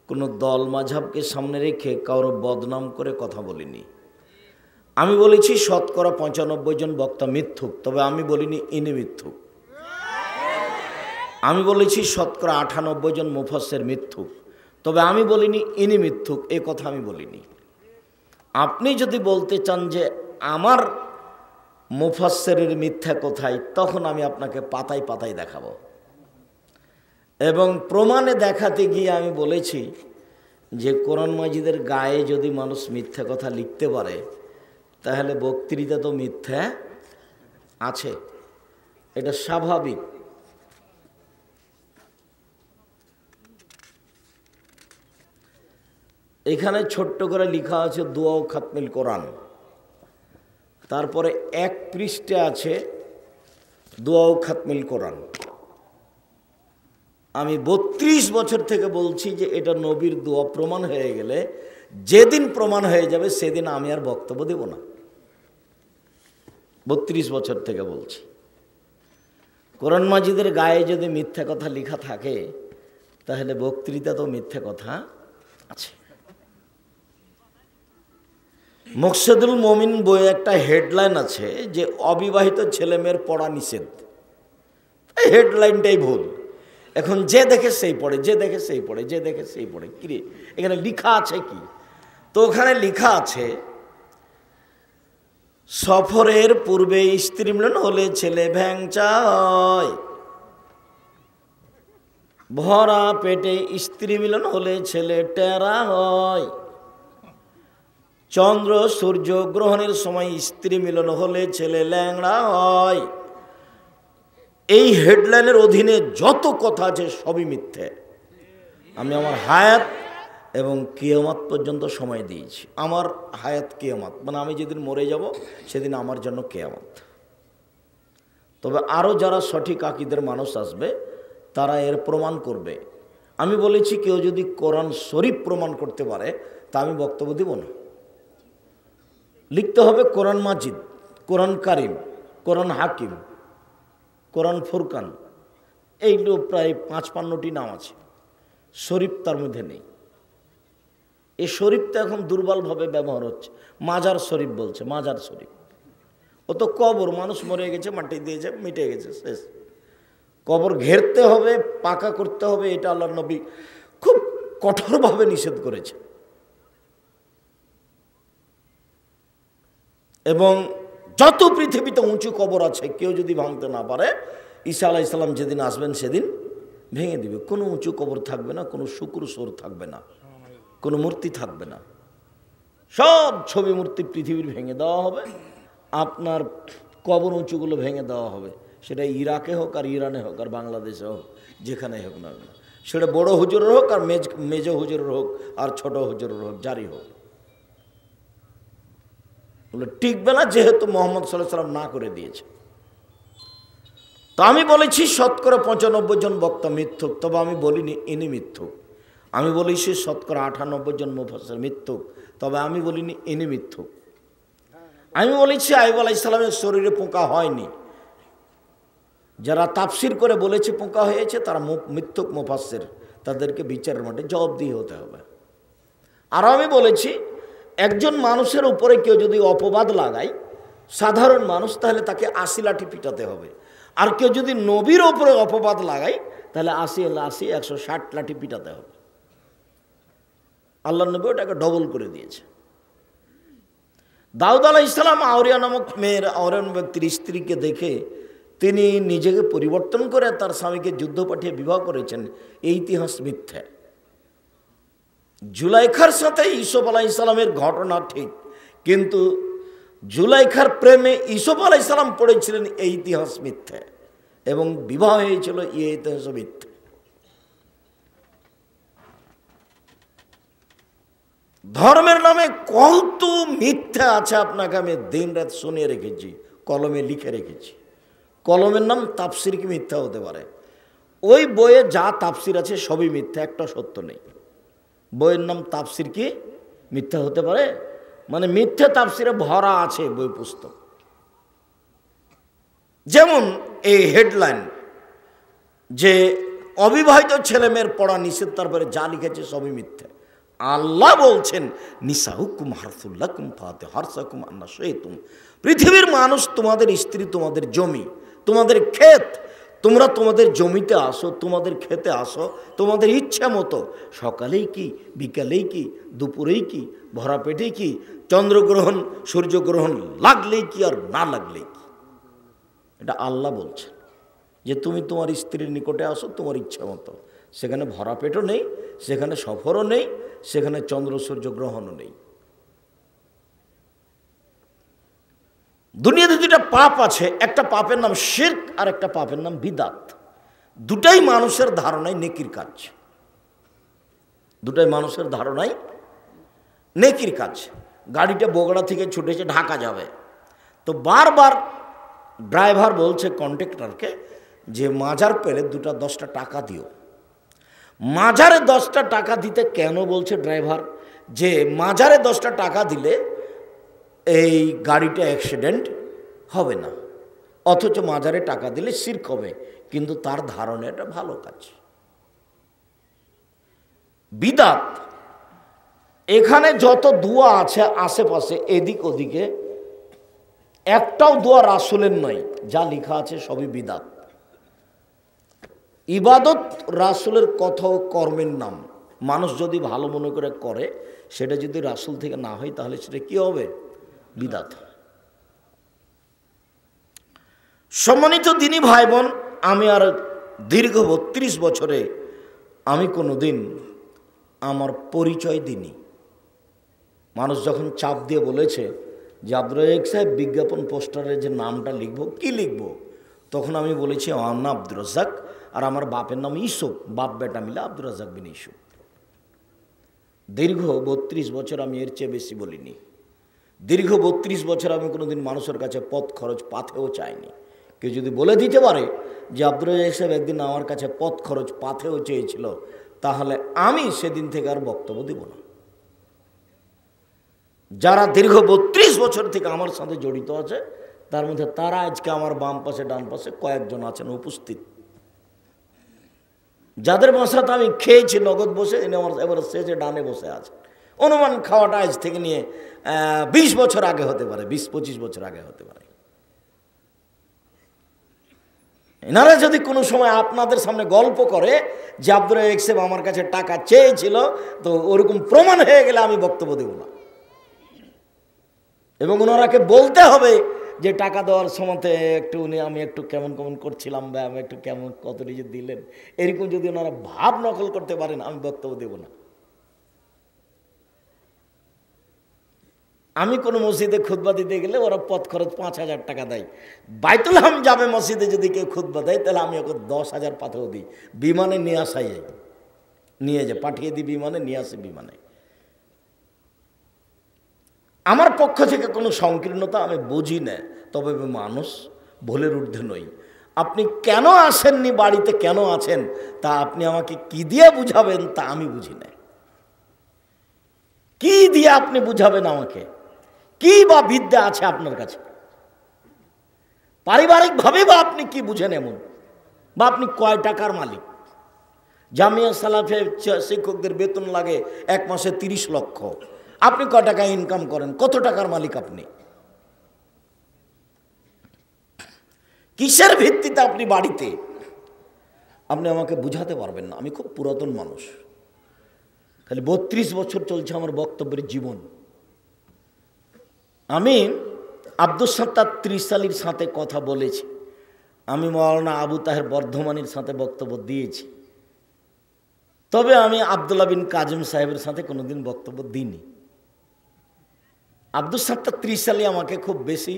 কোনো দল মাঝহাবকে সামনে রেখে কারো বদনাম করে কথা বলিনি। আমি বলেছি শতকরা ৯৫ জন বক্তা মিথ্যুক, তবে আমি বলিনি ইনি মিথ্যুক। আমি বলেছি শতকরা ৯৮ জন মুফাসসির মিথ্যুক, তবে আমি বলিনি ইনি মিথ্যুক, এ কথা আমি বলিনি। আপনি যদি বলতে চান যে আমার মুফাসসিরের মিথ্যা কোথায়, তখন আমি আপনাকে পাতায় পাতায় দেখাবো। এবং প্রমাণে দেখাতে গিয়ে আমি বলেছি যে কোরআন মাজিদের গায়ে যদি মানুষ মিথ্যা কথা লিখতে পারে, তাহলে বক্তৃতা তো মিথ্যা আছে, এটা স্বাভাবিক। এখানে ছোট্ট করে লেখা আছে দোয়া ও খাতমিল কোরআন, তারপরে ১ পৃষ্ঠা আছে দোয়া ও খাতমিল কোরআন। আমি ৩২ বছর থেকে বলছি যে এটা নবীর দোয়া, প্রমাণ হয়ে গেলে, যেদিন প্রমাণ হয়ে যাবে সেদিন আমি আর বক্তব্য দেব না। ৩২ বছর থেকে বলছি। কোরআন মাজিদের গায়ে যদি মিথ্যা কথা লেখা থাকে, তাহলে বক্তৃতা তো মিথ্যা কথা আছে। মুকসেদুল মমিন বইয়ে একটা হেডলাইন আছে যে অবিবাহিত ছেলেমেয়ের পড়া নিষেধ। এই হেডলাইনটাই ভুল। এখন যে দেখে সেই পড়ে, যে দেখে সেই পড়ে, যে দেখে সেই পড়ে। কিরে, এখানে লেখা আছে কি? তো ওখানে লেখা আছে সফরের পূর্বে স্ত্রী মিলন হলে ছেলে ভ্যাংচা হয়, ভরা পেটে স্ত্রী মিলন হলে ছেলে টেরা হয়, চন্দ্র সূর্য গ্রহণের সময় স্ত্রী মিলন হলে ছেলে ল্যাংড়া হয়। এই হেডলাইনের অধীনে যত কথা আছে সবই মিথ্যে। আমি আমার হায়াত এবং কিয়ামত পর্যন্ত সময় দিয়েছি। আমার হায়াত কিয়ামত, মানে আমি যেদিন মরে যাব সেদিন আমার জন্য কিয়ামত। তবে আরও যারা সঠিক আকীদার মানুষ আসবে তারা এর প্রমাণ করবে। আমি বলেছি কেউ যদি কোরআন শরীফ প্রমাণ করতে পারে তা আমি বক্তব্য দেব না। লিখতে হবে কোরআন মাজিদ, কোরআন কারিম, কোরআন হাকিম, কোরআন ফুরকান, এইগুলো প্রায় ৫৫টি নাম আছে। শরীফ তার মধ্যে নেই। এই শরীফটা এখন দুর্বলভাবে ব্যবহার হচ্ছে। মাজার শরীফ বলছে, মাজার শরীফ। ও তো কবর, মানুষ মরে গেছে, মাটি দিয়েছে, মিটে গেছে, শেষ। কবর ঘেরতে হবে, পাকা করতে হবে, এটা আল্লাহর নবী খুব কঠোরভাবে নিষেধ করেছে। এবং যত পৃথিবীতে উঁচু কবর আছে কেউ যদি ভাঙতে না পারে, ঈসা আলাইহিস সালাম যেদিন আসবেন সেদিন ভেঙে দিবে। কোনো উঁচু কবর থাকবে না, কোনো শুক্র সোর থাকবে না, কোনো মূর্তি থাকবে না। সব ছবি মূর্তি পৃথিবীর ভেঙে দেওয়া হবে। আপনার কবর উঁচুগুলো ভেঙে দেওয়া হবে। সেটা ইরাকে হোক আর ইরানে হোক আর বাংলাদেশে হোক, যেখানে হোক না, সেটা বড় হুজুরের হোক আর মেজ হুজুরের হোক আর ছোট হুজুরের হোক, যারই হোক, টিকবে না, যেহেতু মোহাম্মদ সাল্লাল্লাহু আলাইহি ওয়াসাল্লাম না করে দিয়েছে। তো আমি বলেছি শতকরা ৯৫ জন বক্তা মিথ্যুক, তবে আমি বলিনি ইনি মিথ্যুক। আমি বলেছি শতকরা ৯৮ জন মুফাসসির মিথ্যুক, তবে আমি বলিনি ইনি মিথ্যুক। আমি বলেছি আইয়ুব আলাইহিস সালামের শরীরে পোকা হয়নি। যারা তাফসির করে বলেছে পোকা হয়েছে তারা মিথ্যুক মুফাসসির, তাদেরকে বিচারের মাঠে জবাবদিহি হতে হবে। আর আমি বলেছি একজন মানুষের উপরে কেউ যদি অপবাদ লাগায়, সাধারণ মানুষ, তাহলে তাকে ৮০ লাঠি পিটাতে হবে। আর কেউ যদি নবীর ওপরে অপবাদ লাগায় তাহলে ৮০ ১৬০ লাঠি পিটাতে হবে। আল্লাহর নবী ওটাকে ডবল করে দিয়েছে। দাউদ আলাইহিস সালাম আউরিয়া নামক মেয়ের, আউরিয়া ব্যক্তির স্ত্রীকে দেখে তিনি নিজেকে পরিবর্তন করে তার স্বামীকে যুদ্ধ পাঠিয়ে বিবাহ করেছেন, এই ইতিহাস মিথ্যা। জুলাইখার সাথে ইউসুফ আলাইহিস সালামের ঘটনা ঠিক, কিন্তু জুলাইখার প্রেমে ইউসুফ আলাইহিস সালাম পড়েছিলেন, এই ইতিহাস মিথ্যা। এবং বিবাহ হয়েছিল, এই ইতিহাস মিথ্যা। ধর্মের নামে কত মিথ্যা আছে আপনাকে আমি দিন রাত শুনিয়ে রেখেছি, কলমে লিখে রেখেছি। কলমের নাম তাফসির কি মিথ্যা হতে পারে? ওই বইয়ে যা তাফসির আছে সবই মিথ্যা, একটা সত্য নেই। বইয়ের নাম তাফসির কি মিথ্যা হতে পারে? মানে মিথ্যা তাফসিরে ভরা আছে বই পুস্তক। যেমন এই হেডলাইন যে অবিবাহিত ছেলে মেয়ের পড়া নিষেধ, তারপরে যা লিখেছে সবই মিথ্যে। আল্লাহ বলছেন নিসাউকুম হারসুল্লাকুম ফাতে হারসাকুম আন্না শাইতুম, পৃথিবীর মানুষ তোমাদের স্ত্রী, তোমাদের জমি, তোমাদের ক্ষেত। তোমরা তোমাদের জমিতে আসো, তোমাদের খেতে আসো তোমাদের ইচ্ছা মতো, সকালেই কি, বিকালেই কি, দুপুরেই কি, ভরা পেটেই কি, চন্দ্রগ্রহণ সূর্যগ্রহণ লাগলেই কি আর না লাগলেই কি। এটা আল্লাহ বলছেন যে তুমি তোমার স্ত্রীর নিকটে আসো তোমার ইচ্ছা মতো, সেখানে ভরা পেটও নেই, সেখানে সফরও নেই, সেখানে চন্দ্র সূর্য গ্রহণও নেই। দুনিয়াতে দুটা পাপ আছে, একটা পাপের নাম শিরক আর একটা পাপের নাম বিদাত। দুটাই মানুষের ধারণায় নেকির কাজ, দুটাই মানুষের ধারণায় নেকির কাজ। গাড়িটা বগুড়া থেকে ছুটেছে ঢাকা যাবে, তো বারবার ড্রাইভার বলছে কন্ডাক্টরকে যে মাজার পেলে দুটা 10টা টাকা দিও। মাজারে 10টা টাকা দিতে কেন বলছে ড্রাইভার? যে মাজারে 10টা টাকা দিলে এই গাড়িটা অ্যাক্সিডেন্ট হবে না, অথচ মাজারে টাকা দিলে শিরক হবে। কিন্তু তার ধারণা এটা ভালো কাজ। বিদাত, এখানে যত দোয়া আছে আশেপাশে এদিক ওদিকে, একটাও দোয়া রাসূলের নয়, যা লেখা আছে সবই বিদাত। ইবাদত রাসূলের কথা ও কর্মের নাম, মানুষ যদি ভালো মনে করে করে, সেটা যদি রাসূল থেকে না হয় তাহলে সেটা কি হবে? বিদাত। সম্মানিত দিনী ভাই বোন, আমি আর দীর্ঘ 32 বছরে আমি কোনোদিন আমার পরিচয় দিইনি। মানুষ যখন চাপ দিয়ে বলেছে যে আব্দুর রাজ্জাক সাহেব বিজ্ঞাপন পোস্টারে যে নামটা লিখবো, কি লিখবো, তখন আমি বলেছি আমার নাম আব্দুর রাজ্জাক, আর আমার বাপের নাম ইউসুফ, বাপ বেটা মিলে আব্দুর রাজ্জাক বিন ইউসুফ। দীর্ঘ 32 বছর আমি এর চেয়ে বেশি বলিনি। দীর্ঘ 32 বছর আমি কোনোদিন মানুষের কাছে পথ খরচ পাথেও চাইনি। কেউ যদি বলে দিতে পারে যে আব্দুর রাজ্জাক সাহেব একদিন আমার কাছে পথ খরচ পাথেও চেয়েছিল, তাহলে আমি সেদিন থেকে আর বক্তব্য দেব না। যারা দীর্ঘ 32 বছর থেকে আমার সাথে জড়িত আছে, তার মধ্যে তারা আজকে আমার বাম পাশে ডান পাশে কয়েকজন আছেন উপস্থিত, যাদের বাসাতে আমি খেয়েছি নগদ বসে, এনে আমার এবার শেষে ডানে বসে আছে। অনুমান খাওয়াটা আজ থেকে নিয়ে 20 বছর আগে হতে পারে, 20-25 বছর আগে হতে পারে। এনারা যদি কোনো সময় আপনাদের সামনে গল্প করে যে আব্দুর রাজ্জাক সাহেব আমার কাছে টাকা চেয়েছিল, তো ওরকম প্রমাণ হয়ে গেলে আমি বক্তব্য দেব না। এবং ওনারাকে বলতে হবে যে টাকা দেওয়ার সময়তে একটু আমি একটু কেমন কেমন করছিলাম, বা আমি একটু কেমন কত নিজে দিলেন, এরকম যদি ওনারা ভাব নকল করতে পারেন, আমি বক্তব্য দেব না। আমি কোনো মসজিদে খুতবা দিতে গেলে ওরা পথ খরচ 5,000 টাকা দেয়। বাইতুল হাম যাবে মসজিদে যদি কেউ খুতবা দেয়, তাহলে আমি ওকে 10,000 পাঠিয়ে দিই, বিমানে নিয়ে আসাই, নিয়ে যে পাঠিয়ে দিই বিমানে, নিয়ে আসি বিমানে। আমার পক্ষ থেকে কোনো সংকীর্ণতা আমি বুঝি না, তবে মানুষ ভুলের ঊর্ধ্বে নই। আপনি কেন আসেননি, বাড়িতে কেন আছেন, তা আপনি আমাকে কি দিয়ে বুঝাবেন তা আমি বুঝি না। কি দিয়ে আপনি বুঝাবেন আমাকে? কি বা বিদ্যা আছে আপনার কাছে? পারিবারিকভাবে বা আপনি কি বুঝেন এমন? বা আপনি কয় টাকার মালিক? জামিয়া সালাফে শিক্ষকদের বেতন লাগে 1 মাসে 30 লক্ষ। আপনি কয় টাকা ইনকাম করেন? কত টাকার মালিক আপনি? কিসের ভিত্তিতে আপনি বাড়িতে? আপনি আমাকে বুঝাতে পারবেন না। আমি খুব পুরাতন মানুষ, খালি 32 বছর চলছে আমার বক্তব্যের জীবন। আমি আব্দুস সাত্তার ত্রিশালীর সাথে কথা বলেছি, আমি মাওলানা আবু তাহের বর্ধমানের সাথে বক্তব্য দিয়েছি, তবে আমি আব্দুল্লাহ বিন কাজিম সাহেবের সাথে কোনোদিন বক্তব্য দিইনি। আব্দুস সাত্তার ত্রিশালী আমাকে খুব বেশি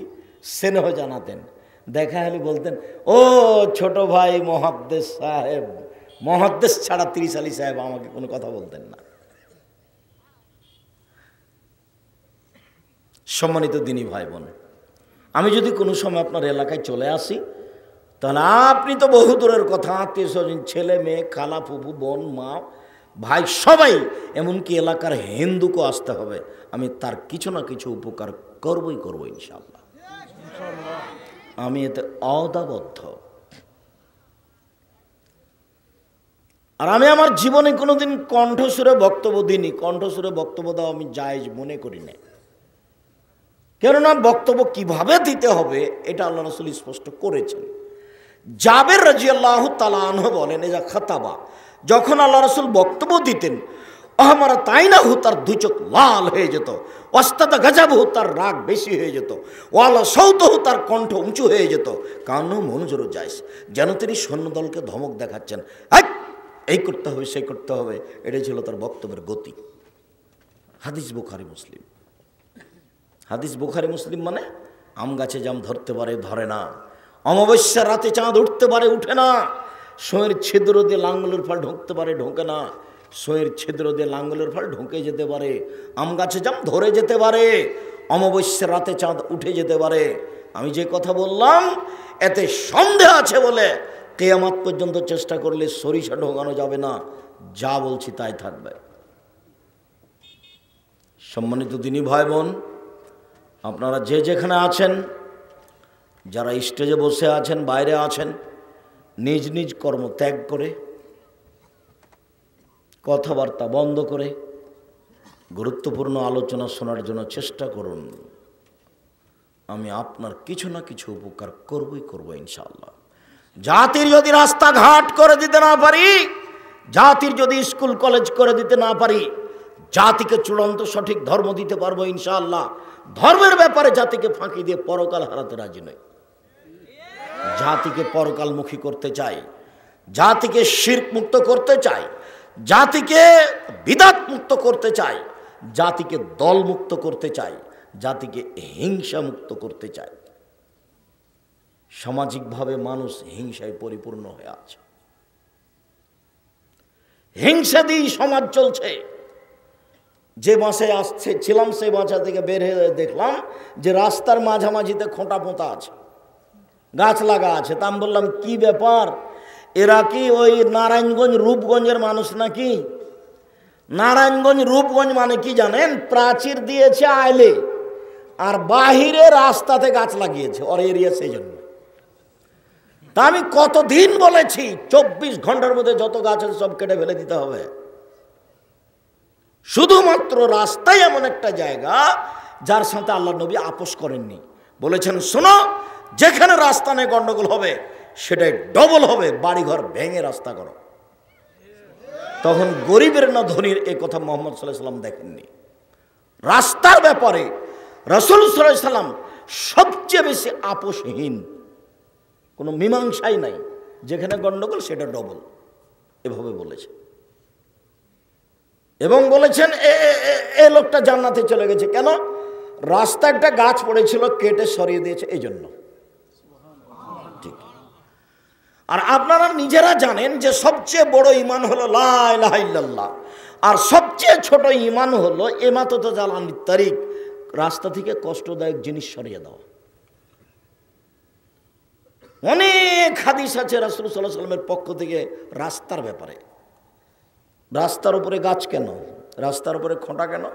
স্নেহ জানাতেন, দেখা হলে বলতেন ও ছোট ভাই মুহাদ্দিস সাহেব। মুহাদ্দিস ছাড়া ত্রিশালী সাহেব আমাকে কোনো কথা বলতেন না। সম্মানিত দিনী ভাই বোন, আমি যদি কোনো সময় আপনার এলাকায় চলে আসি, তাহলে আপনি তো বহু দূরের কথা, আত্মীয় স্বজন, ছেলে মেয়ে, খালা ফুফু বোন মা ভাই সবাই, এমনকি এলাকার হিন্দুকেও আসতে হবে, আমি তার কিছু না কিছু উপকার করবই করবো ইনশাআল্লাহ। আমি এতে অদাবদ্ধ। আর আমি আমার জীবনে কোনোদিন কণ্ঠস্বরে বক্তব্য দিইনি, কণ্ঠস্বরে বক্তব্য দেওয়া আমি জায়েজ মনে করি না। কেননা বক্তব্য কিভাবে দিতে হবে এটা আল্লাহ রাসূল স্পষ্ট করেছেন। জাবের রাদিয়াল্লাহু তাআলা আনহু বলেন, এজা খাতাবা, যখন আল্লাহ রাসূল বক্তব্য দিতেন, আমার তাই না হু, তার দু চোখ লাল হয়ে যেত, ওয়াস্তাদা গাজাবহু, তার রাগ বেশি হয়ে যেত, ওয়ালা সৌতহু, তার কণ্ঠ উঁচু হয়ে যেত, কানু মনোজোর যাইস, যেন তিনি সৈন্যদলকে ধমক দেখাচ্ছেন, এই করতে হবে সেই করতে হবে। এটাই ছিল তার বক্তব্যের গতি। হাদিস বুখারী মুসলিম। হাদিস বুখারী মুসলিম মানে আম গাছে জাম ধরতে পারে ধরে না, অমাবস্যা রাতে চাঁদ উঠতে পারে উঠে না, সোঁয়ের ছিদ্র দিয়ে লাঙ্গলের ফল ঢুকতে পারে ঢোকে না, সোঁয়ের ছিদ্র দিয়ে লাঙ্গলের ফল ঢুকে যেতে পারে, আম গাছে জাম ধরে যেতে পারে, অমাবস্যা রাতে চাঁদ উঠে যেতে পারে। আমি যে কথা বললাম এতে সন্দেহ আছে বলে কিয়ামত পর্যন্ত চেষ্টা করলে সরিষা ঢোকানো যাবে না, যা বলছি তাই থাকবে। সম্মানিত দিনী ভাই বোন, আপনারা যে যেখানে আছেন, যারা স্টেজে বসে আছেন, বাইরে আছেন, নিজ নিজ কর্ম ত্যাগ করে, কথাবার্তা বন্ধ করে গুরুত্বপূর্ণ আলোচনা শোনার জন্য চেষ্টা করুন। আমি আপনার কিছু না কিছু উপকার করবই করব ইনশাআল্লাহ। জাতির যদি রাস্তাঘাট করে দিতে না পারি, জাতির যদি স্কুল কলেজ করে দিতে না পারি, জাতিকে চূড়ান্ত সঠিক ধর্ম দিতে পারবো ইনশাআল্লাহ। ধর্মের ব্যাপারে জাতিকে ফাঁকি দিয়ে পরকাল হারাতে রাজি নই। জাতিকে পরকালমুখী করতে চাই, জাতিকে শিরক মুক্ত করতে চাই, জাতিকে বিদআত মুক্ত করতে চাই, জাতিকে দল মুক্ত করতে চাই, জাতিকে হিংসা মুক্ত করতে চাই। সামাজিকভাবে মানুষ হিংসায় পরিপূর্ণ হয়ে আছে, হিংসা দিয়ে সমাজ চলছে। যে বাসায় আসছে ছিলাম সেই বাসা থেকে বের হয়ে দেখলাম যে রাস্তার মাঝামাঝিতে খোঁটা পোঁতা আছে, গাছ লাগা আছে। তা আমি বললাম কি ব্যাপার, এরা কি ওই নারায়ণগঞ্জ রূপগঞ্জের মানুষ নাকি? নারায়ণগঞ্জ রূপগঞ্জ মানে কি জানেন? প্রাচীর দিয়েছে আইলে আর বাহিরে রাস্তাতে গাছ লাগিয়েছে ওর এরিয়া, সেই জন্য। তা আমি কতদিন বলেছি 24 ঘন্টার মধ্যে যত গাছ আছে সব কেটে ফেলে দিতে হবে। শুধুমাত্র রাস্তায় এমন একটা জায়গা যার সাথে আল্লাহ নবী আপোষ করেননি, বলেছেন শোনো, যেখানে রাস্তা নিয়ে গন্ডগোল হবে সেটাই ডবল হবে, বাড়িঘর ভেঙে রাস্তা করো। তখন গরিবের না ধনীর এ কথা মুহাম্মদ সাল্লাল্লাহু আলাইহি ওয়াসাল্লাম দেখেননি। রাস্তার ব্যাপারে রাসূল সাল্লাল্লাহু আলাইহি ওয়াসাল্লাম সবচেয়ে বেশি আপোষহীন, কোনো মীমাংসাই নাই, যেখানে গন্ডগোল সেটা ডবল, এভাবে বলেছে। এবং বলেছেন এ লোকটা জান্নাতে চলে গেছে কেন? রাস্তা একটা গাছ পড়েছিল কেটে সরিয়ে দিয়েছে, এই জন্য। ঠিক। আর আপনারা নিজেরা জানেন যে সবচেয়ে বড় ঈমান হলো লা ইলাহা ইল্লাল্লাহ, আর সবচেয়ে ছোট ঈমান হলো ইমাতাতু জালানিত তারিক, রাস্তা থেকে কষ্টদায়ক জিনিস সরিয়ে দেওয়া। অনেক হাদিস আছে রাসূল সাল্লাল্লাহু আলাইহি ওয়াসাল্লামের পক্ষ থেকে রাস্তার ব্যাপারে। রাস্তার উপরে গাছ কেন? রাস্তার উপরে খোঁটা কেন?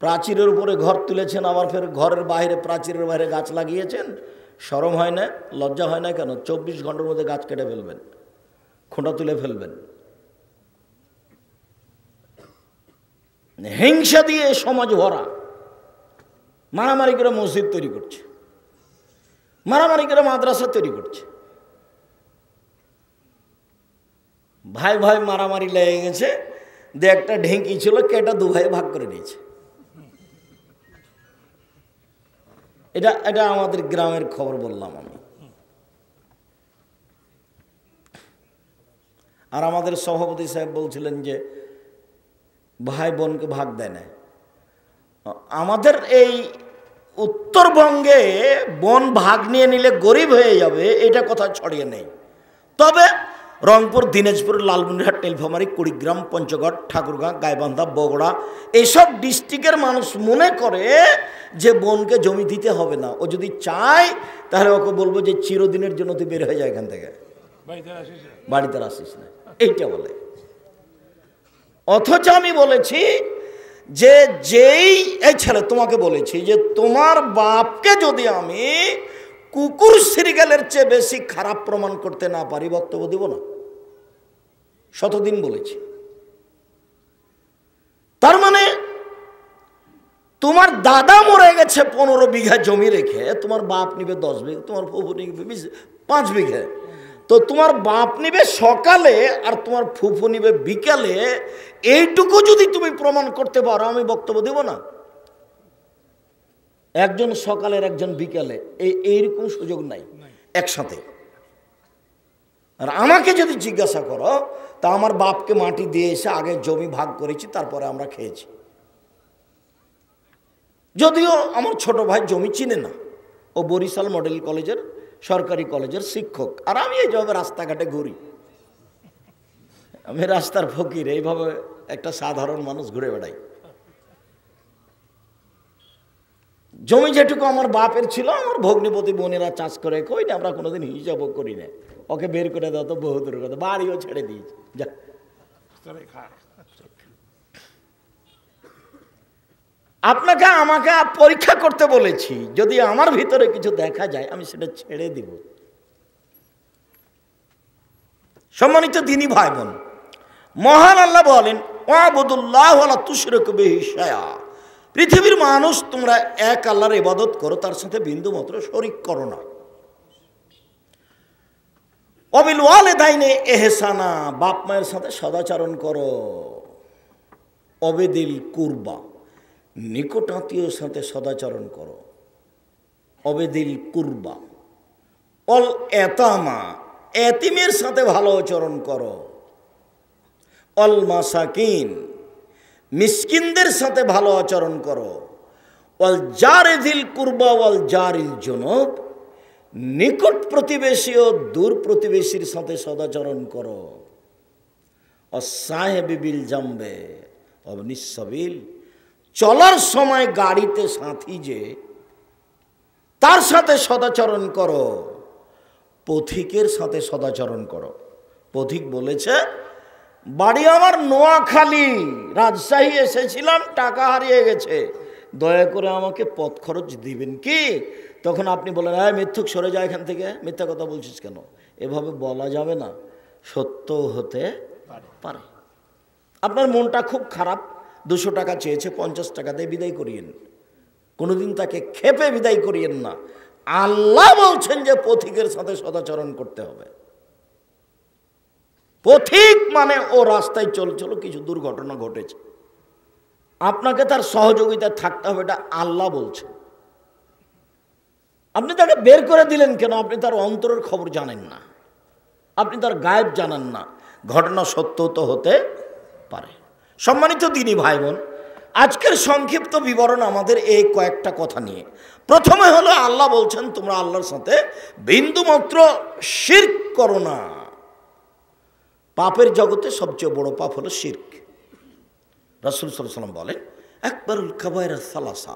প্রাচীরের উপরে ঘর তুলেছেন, আবার ফের ঘরের বাইরে প্রাচীরের বাইরে গাছ লাগিয়েছেন। শরম হয় না, লজ্জা হয় না কেন? 24 ঘন্টার মধ্যে গাছ কেটে ফেলবেন, খোঁটা তুলে ফেলবেন। হিংসা দিয়ে সমাজ ভরা, মারামারি করে মসজিদ তৈরি করছে, মারামারি করে মাদ্রাসা তৈরি করছে। ভাই ভাই মারামারি লেগে গেছে, যে একটা ঢেঁকি ছিল কেটে দু ভাই ভাগ করে নিয়েছে। এটা আমাদের গ্রামের খবর বললাম আমি। আর আমাদের সভাপতি সাহেব বলছিলেন যে ভাই বোনকে ভাগ দেয় না। আমাদের এই উত্তরবঙ্গে বোন ভাগ নিয়ে নিলে গরিব হয়ে যাবে, এটা কথা ছড়িয়ে নেই। তবে রংপুর, দিনাজপুর, লালমনিরহাট, নীলফামারী, কুড়িগ্রাম, পঞ্চগড়, ঠাকুরগাঁ, গাইবান্ধা, বগুড়া এইসব ডিস্ট্রিক্টের মানুষ মনে করে যে বোনকে জমি দিতে হবে না। ও যদি চায় তাহলে ওকে বলবো যে চিরদিনের জন্য তুই বের হয়ে যায় এখান থেকে, বাড়িতে আসিস না, এইটা বলে। অথচ আমি বলেছি যে যেই এই ছেলে তোমাকে বলেছি যে তোমার বাপকে যদি আমি কুকুর সিরিগালের চেয়ে বেশি খারাপ প্রমাণ করতে না পারি, বক্তব্য দিব না। শতদিন বলেছি। তার মানে তোমার দাদা মরে গেছে 15 বিঘা জমি রেখে, তোমার বাপ নিবে 10 বিঘা, তোমার ফুফু নিবে 5 বিঘা। তো তোমার বাপ নিবে সকালে আর তোমার ফুফু নিবে বিকালে, এইটুকু যদি তুমি প্রমাণ করতে পারো আমি বক্তব্য দেব না। একজন সকালের একজন বিকালে, এইরকম সুযোগ নাই একসাথে। আর আমাকে যদি জিজ্ঞাসা করো, তা আমার বাপকে মাটি দিয়ে এসে আগে জমি ভাগ করেছি, তারপরে আমরা খেয়েছি। যদিও আমার ছোট ভাই জমি চিনে না, ও বরিশাল মডেল কলেজের সরকারি কলেজের শিক্ষক, আর আমি এইভাবে রাস্তাঘাটে ঘুরি, আমি রাস্তার ফকির, এইভাবে একটা সাধারণ মানুষ ঘুরে বেড়াই। জমি যেটুকু আমার বাপের ছিল, আমার ভগ্নিপতি বোনেরা চাষ করে, কই না আমরা কোনোদিন হিসাবও করি না। ওকে বের করে দাও তো বহু দূরের কথা, বাড়িও ছেড়ে দিয়েছি। যা, আপনাকে আমাকে পরীক্ষা করতে বলেছি, যদি আমার ভিতরে কিছু দেখা যায় আমি সেটা ছেড়ে দিব। সম্মানিত দ্বীনি ভাই বোন, মহান আল্লাহ বলেন, ওয়াবুদুল্লাহ ওয়ালা তুশরিকু বিহি শাইআ, পৃথিবীর মানুষ তোমরা এক আল্লাহর ইবাদত করো, তার সাথে বিন্দু মাত্র শরীক করো না। ওয়াবিল ওয়ালিদাইনি ইহসানা, বাপ মায়ের সাথে সদাচরণ করো। ওয়াবিদিল কুরবা, নিকট আত্মীয়র সাথে সদাচরণ করো। ওয়াবিদিল কুরবা। অল এতামা, এতিমের সাথে ভালো আচরণ করো। অল মাসাকিন, মিসকিনদের সাথে ভালো আচরণ করো। ওয়াল জারিদিল কুরবা ওয়াল জারিল জুনুব, নিকট প্রতিবেশী ও দূর প্রতিবেশীর সাথে সদাচরণ করো। অসাহেবি বিল জামবে অবনিস সাবিল, চলার সময় গাড়িতে সাথী যে তার সাথে সদাচরণ করো। পথিকের সাথে সদাচরণ করো। পথিক বলেছে, বাড়ি আমার নোয়াখালী, রাজশাহী এসেছিলাম, টাকা হারিয়ে গেছে, দয়া করে আমাকে পথ খরচ দিবেন কি? তখন আপনি বলেন, হ্যাঁ মিথ্যুক, সরে যায় এখান থেকে, মিথ্যা কথা বলছিস কেন? এভাবে বলা যাবে না, সত্য হতে পারে। আপনার মনটা খুব খারাপ, 200 টাকা চেয়েছে, 50 টাকা দিয়ে বিদায় করিয়েন। কোনোদিন তাকে খেপে বিদায় করিয়েন না। আল্লাহ বলছেন যে পথিকের সাথে সদাচরণ করতে হবে। পথিক মানে ও রাস্তায় চলছিল, কিছু দুর্ঘটনা ঘটেছে, আপনাকে তার সহযোগিতা থাকতে হবে, এটা আল্লাহ বলছেন। আপনি তাকে বের করে দিলেন কেন? আপনি তার অন্তরের খবর জানেন না, আপনি তার গায়েব জানেন না, ঘটনা সত্য তো হতে পারে। সম্মানিত দ্বীনি ভাই বোন, আজকের সংক্ষিপ্ত বিবরণ আমাদের এই কয়েকটা কথা নিয়ে। প্রথমে হলো আল্লাহ বলছেন তোমরা আল্লাহর সাথে বিন্দুমাত্র শিরক করো না। পাপের জগতে সবচেয়ে বড় পাপ হলো শিরক। রাসূল সাল্লাল্লাহু আলাইহি ওয়াসাল্লাম বলেন, আকবারুল কাবায়রা সালাসা,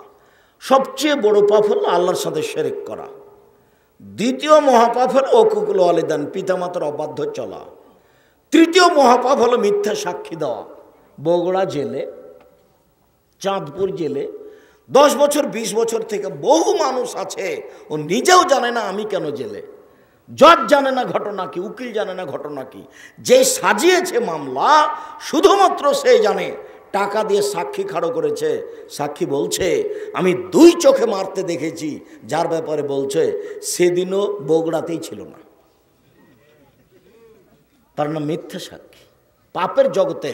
সবচেয়ে বড় পাপ হলো আল্লাহর সাথে শিরক করা। দ্বিতীয় মহাপাপ হলো উকুকুল ওয়ালিদান, পিতামাতার অবাধ্য চলা। তৃতীয় মহাপাপ হলো মিথ্যা সাক্ষী দেওয়া। বগুড়া জেলে, চাঁদপুর জেলে 10 বছর 20 বছর থেকে বহু মানুষ আছে, ও নিজেও জানে না আমি কেন জেলে, জজ জানে না ঘটনা কি, উকিল জানে না ঘটনা কি। যে সাজিয়েছে মামলা শুধুমাত্র সে জানে, টাকা দিয়ে সাক্ষী খাড়ো করেছে, সাক্ষী বলছে আমি 2 চোখে মারতে দেখেছি, যার ব্যাপারে বলছে সেদিনও বগুড়াতেই ছিল না, তার নাম মিথ্যা সাক্ষী। পাপের জগতে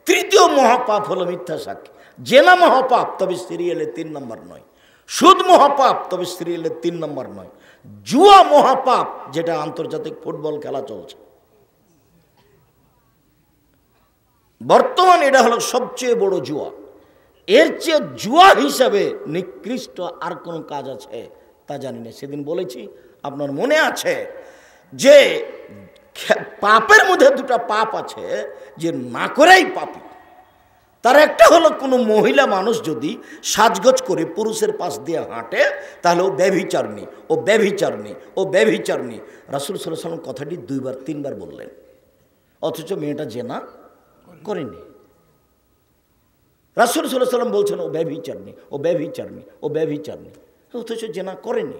তৃতীয় মহাপাপ হলো মিথ্যা সাক্ষী। জেনা মহাপাপ, তবে সিরিয়ালে 3 নম্বর নয়। সুদ মহাপাপ, তবে সিরিয়ালে 3 নম্বর নয়। জুয়া মহাপাপ, যেটা আন্তর্জাতিক ফুটবল খেলা চলছে বর্তমান, এটা হলো সবচেয়ে বড় জুয়া। এর চেয়ে জুয়া হিসাবে নিকৃষ্ট আর কোন কাজ আছে তা জানি না। সেদিন বলেছি, আপনার মনে আছে যে পাপের মধ্যে 2টা পাপ আছে যে না করেই পাপী। তার একটা হলো কোনো মহিলা মানুষ যদি সাজগোজ করে পুরুষের পাশ দিয়ে হাঁটে, তাহলে ও ব্যভিচারিণী, ও ব্যভিচারিণী, ও ব্যভিচারিণী। রাসূল সাল্লাল্লাহু আলাইহি ওয়াসাল্লাম কথাটি 2বার 3বার বললেন, অথচ মেয়েটা জেনা করেনি। রাসূল সাল্লাল্লাহু আলাইহি ওয়াসাল্লাম বলছেন ও ব্যভিচারিণী, ও ব্যভিচারিণী, ও ব্যভিচারিণী, অথচ জেনা করেনি।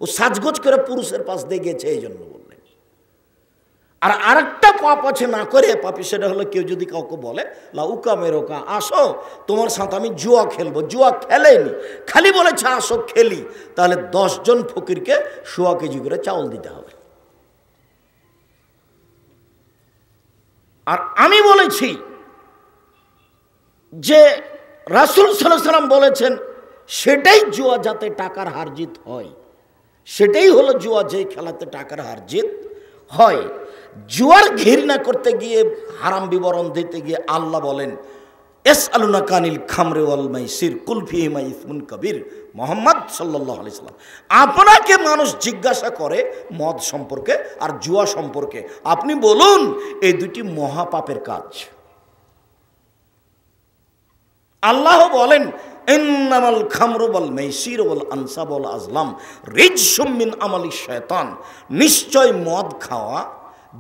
ও সাজগোজ করে পুরুষের পাশ দিয়ে গেছে, এই জন্য বললেন। আর আরেকটা পাপ আছে না করে পাপি, সেটা হলো কেউ যদি কাউকে বলে লাউকা মেরোকা, আসো তোমার সাথে আমি জুয়া খেলবো, জুয়া খেলেনি, খালি বলেছে আসো খেলি, তাহলে 10 জন ফকিরকে 1.25 কেজি করে চাউল দিতে হবে। আর আমি বলেছি যে রাসূল সাল্লাল্লাহু আলাইহি ওয়াসাল্লাম বলেছেন সেটাই জুয়া, যাতে টাকার হারজিত হয়, সেটাই হলো জুয়া, যেই খেলাতে টাকার হারজিত হয়। জুয়ার ঘৃণা করতে গিয়ে, হারাম বিবরণ দিতে গিয়ে আল্লাহ বলেন ইয়াসআলুনাকা আনিল খামরি ওয়াল মাইসির কুল ফীহিমা ইসমুন কাবীর। মুহাম্মদ সাল্লাল্লাহু আলাইহি সাল্লাম, আপনাকে মানুষ জিজ্ঞাসা করে মদ সম্পর্কে আর জুয়া সম্পর্কে, আপনি বলুন এই দুটি মহাপাপের কাজ। আল্লাহ বলেন ইন্নামাল খামরু ওয়াল মাইসির ওয়াল আনসাব ওয়াল আজলাম রিজসুম মিন আমালিশ শায়তান। নিশ্চয় মদ খাওয়া,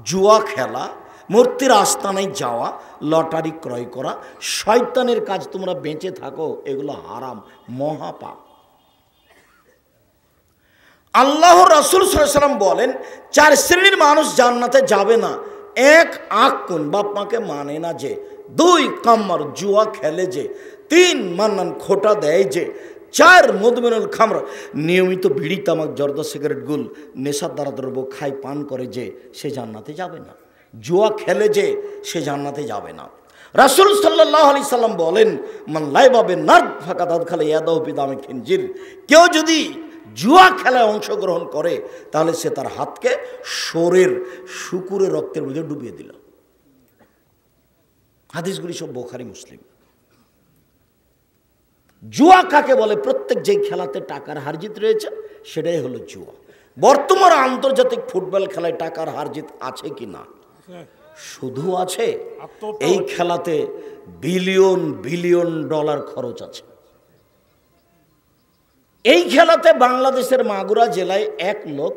জুয়া খেলা, মূর্তির আস্তানায় যাওয়া, লটারি ক্রয় করা শয়তানের কাজ। তোমরা বেঁচে থাকো, এগুলো হারাম, মহাপাপ। আল্লাহ রাসূল সাল্লাল্লাহু আলাইহি ওয়াসাল্লাম বলেন 4 শ্রেণীর মানুষ জান্নাতে যাবে না। 1 আকুন, বাপ মাকে মানে না যে। 2 কাম্মার, জুয়া খেলে যে। 3 মান্নান, খোটা দেয় যে। 4 মুদমিনুল খামর, নিয়মিত বিড়ি তামাক জর্দা সিগারেট গুল নেশার দ্বারা দ্রব্য খায় পান করে যে, সে জান্নাতে যাবে না। জুয়া খেলে যে, সে জান্নাতে যাবে না। রাসূল সাল্লাল্লাহু আলাইহি সাল্লাম বলেন মান লাইবা বিন-নারদ ফাকাদ আদখালা ইয়াদাহু ফি দামি খিনজির। কেউ যদি জুয়া খেলায় অংশগ্রহণ করে তাহলে সে তার হাতকে শরীর শুকুরের রক্তের মধ্যে ডুবিয়ে দিল। হাদিসগুলি সব বুখারী মুসলিম। জুয়া কাকে বলে? প্রত্যেক যে খেলাতে টাকার হারজিত রয়েছে সেটাই হলো জুয়া। বর্তমান আন্তর্জাতিক ফুটবল খেলায় টাকার হারজিত আছে কি না? শুধু আছে, এই খেলাতে বিলিয়ন বিলিয়ন ডলার খরচ আছে। এই খেলাতে বাংলাদেশের মাগুরা জেলায় এক লোক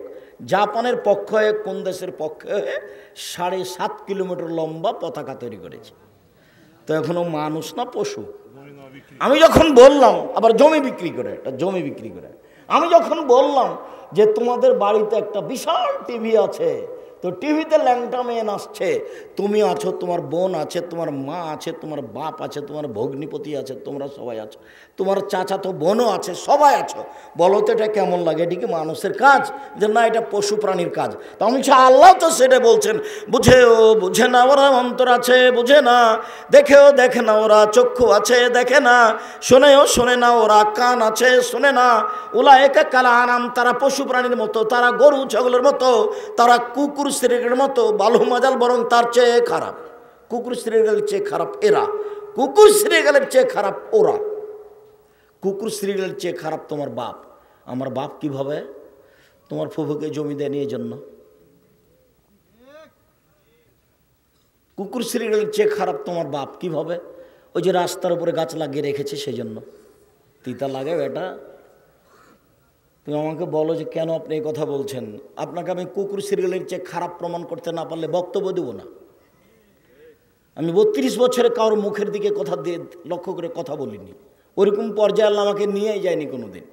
জাপানের পক্ষ হয়ে, কোন দেশের পক্ষ হয়ে 7.5 কিলোমিটার লম্বা পতাকা তৈরি করেছে। তো এখনো মানুষ না পশু? আমি যখন বললাম, আবার জমি বিক্রি করে, একটা জমি বিক্রি করে, আমি যখন বললাম যে তোমাদের বাড়িতে একটা বিশাল টিভি আছে, তো টিভিতে ল্যাংটা মেয়ে আসছে, তুমি আছো, তোমার বোন আছে, তোমার মা আছে, তোমার বাপ আছে, তোমার ভগ্নিপতি আছে, তোমরা সবাই আছো, তোমার চাচা তো বোনও আছে, সবাই আছো, বলো তো এটা কেমন লাগে? এটি কি মানুষের কাজ? যে না, এটা পশু প্রাণীর কাজ। তো আমি আল্লাহ তো সেটা বলছেন, বুঝেও বুঝে না ওরা, অন্তর আছে বুঝে না, দেখেও দেখে না ওরা, চক্ষু আছে দেখে না, শোনেও শোনে না ওরা, কান আছে শোনে না। উলায়েকা কাল আনাম, তারা পশু প্রাণীর মতো, তারা গরু ছাগলের মতো, তারা কুকুর শ্রেণীর মতো, বালু মাজাল, বরং তার চেয়ে খারাপ। কুকুর শ্রেণীর চেয়ে খারাপ এরা, কুকুর শ্রেণীর চেয়ে খারাপ ওরা। কুকুর শ্রেণীর চেয়ে খারাপ তোমার বাপ। আমার বাপ কিভাবে? তোমার ফুফুকে জমি দেয়নি এই জন্য। কুকুর শ্রেণীর চেয়ে খারাপ তোমার বাপ কিভাবে? ওই যে রাস্তার উপরে গাছ লাগিয়ে রেখেছে সেই জন্য। তিতা লাগে এটা? তুমি আমাকে বলো যে কেন আপনি এই কথা বলছেন। আপনাকে আমি কুকুর সিরিয়ালের চেয়ে খারাপ প্রমাণ করতে না পারলে বক্তব্য দেব না। আমি 32 বছরে কারোর মুখের দিকে কথা দিয়ে লক্ষ্য করে কথা বলিনি। ওরকম পর্যায়ে আল্লাহ আমাকে নিয়েই যায়নি কোনোদিন।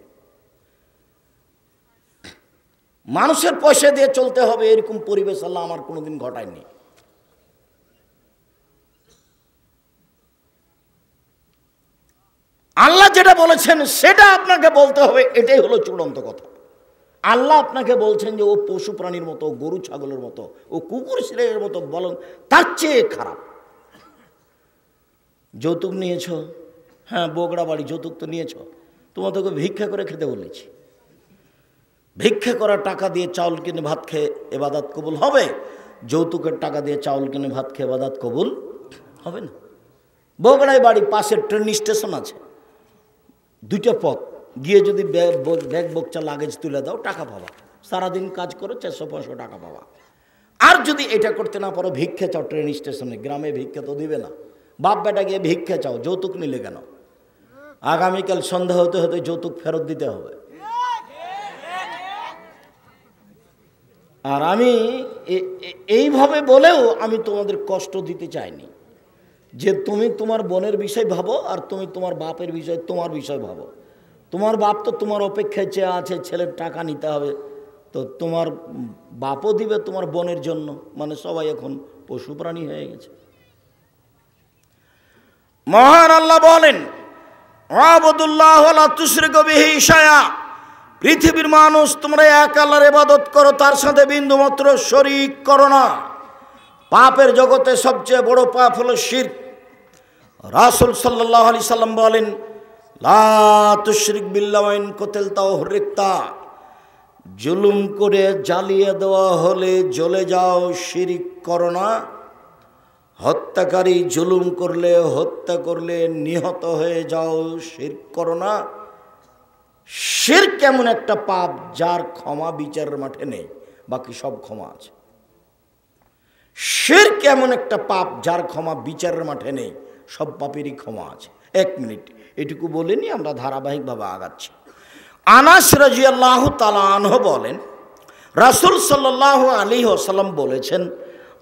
মানুষের পয়সা দিয়ে চলতে হবে এরকম পরিবেশ আল্লাহ আমার কোনোদিন ঘটায়নি। আল্লাহ যেটা বলেছেন সেটা আপনাকে বলতে হবে, এটাই হলো চূড়ান্ত কথা। আল্লাহ আপনাকে বলছেন যে ও পশু প্রাণীর মতো, গরু ছাগলের মতো, ও কুকুর শ্রেণীর মতো, বলেন তার চেয়ে খারাপ। যৌতুক নিয়েছ, হ্যাঁ বগড়া বাড়ি, যৌতুক তো নিয়েছ, তোমার তোকে ভিক্ষা করে খেতে বলেছি। ভিক্ষা করা টাকা দিয়ে চাউল কিনে ভাত খেয়ে এবাদাত কবুল হবে? যৌতুকের টাকা দিয়ে চাউল কিনে ভাত খেয়ে এবাদাত কবুল হবে না। বগড়ায় বাড়ি, পাশের ট্রেন স্টেশন আছে, 2টা পথ, গিয়ে যদি ব্যাগ বকচা লাগেজ তুলে দাও টাকা পাবা, সারাদিন কাজ করো 400-500 টাকা পাবা। আর যদি এটা করতে না পারো, ভিক্ষা চাও ট্রেন স্টেশনে, গ্রামে ভিক্ষা তো দিবে না, বাপ বেটা গিয়ে ভিক্ষা চাও। যৌতুক নিলে কেন? আগামীকাল সন্ধ্যা হতে হতে যৌতুক ফেরত দিতে হবে। আর আমি এইভাবে বলেও আমি তোমাদের কষ্ট দিতে চাইনি যে তুমি তোমার বোনের বিষয় ভাবো আর তুমি তোমার বাপের বিষয়, তোমার বিষয় ভাবো। তোমার বাপ তো তোমার অপেক্ষায় চেয়ে আছে, ছেলের টাকা নিতে হবে, তো তোমার বাপও দিবে তোমার বোনের জন্য, মানে সবাই এখন পশু প্রাণী হয়ে গেছে। মহান আল্লাহ বলেন, আবুদুল্লাহ ওয়ালা তুশরিকু বিহি শাইআ, পৃথিবীর মানুষ তোমরা এক আল্লাহর ইবাদত করো, তার সাথে বিন্দুমাত্র শরীক করো না। পাপের জগতে সবচেয়ে বড় পাপ হলো শিরক। রাসূল সাল্লাল্লাহু আলাইহি সাল্লাম বলেন, লা তুশরিক বিল্লাহি ওয়া ইন কুতিলতা ওয়া হুরিকতা, জুলুম করে জ্বালিয়ে দেওয়া হলে জ্বলে যাও, শিরক করো না। হত্যাকারী জুলুম করলে, হত্যা করলে নিহত হয়ে যাও, শিরক করো না। শিরক এমন একটা পাপ যার ক্ষমা বিচারের মাঠে নেই, বাকি সব ক্ষমা আছে। শিরক এমন একটা পাপ যার ক্ষমা বিচারের মাঠে নেই, সব পাপেরই ক্ষমা আছে। 1 মিনিট এটুকু বলে নিয়ে আমরা ধারাবাহিকভাবে আগাচ্ছি। আনাস রাদিয়াল্লাহু তাআলা আনহু বলেন, রাসূল সাল্লাল্লাহু আলাইহি ওয়াসাল্লাম বলেছেন,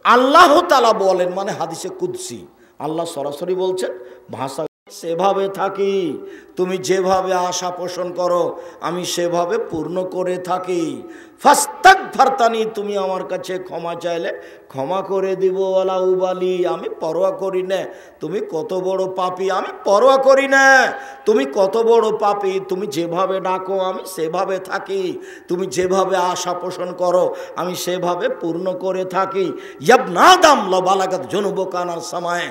আল্লাহ তাআলা বলেন, মানে হাদিসে কুদসি, আল্লাহ সরাসরি বলছেন, ভাষা সেভাবে থাকি, তুমি যেভাবে আশা পোষণ করো আমি সেভাবে পূর্ণ করে থাকি। ফাস্তাগফারতানি, তুমি আমার কাছে ক্ষমা চাইলে ক্ষমা করে দিব। ওয়ালা উবালি, আমি পরোয়া করি না তুমি কত বড় পাপী, আমি পরোয়া করি না তুমি কত বড় পাপী। তুমি যেভাবে ডাকো আমি সেভাবে থাকি, তুমি যেভাবে আশা পোষণ করো আমি সেভাবে পূর্ণ করে থাকি। ইয়াবনা আদম লা বালাগাত যুনুবুকা আনার সামায়ে,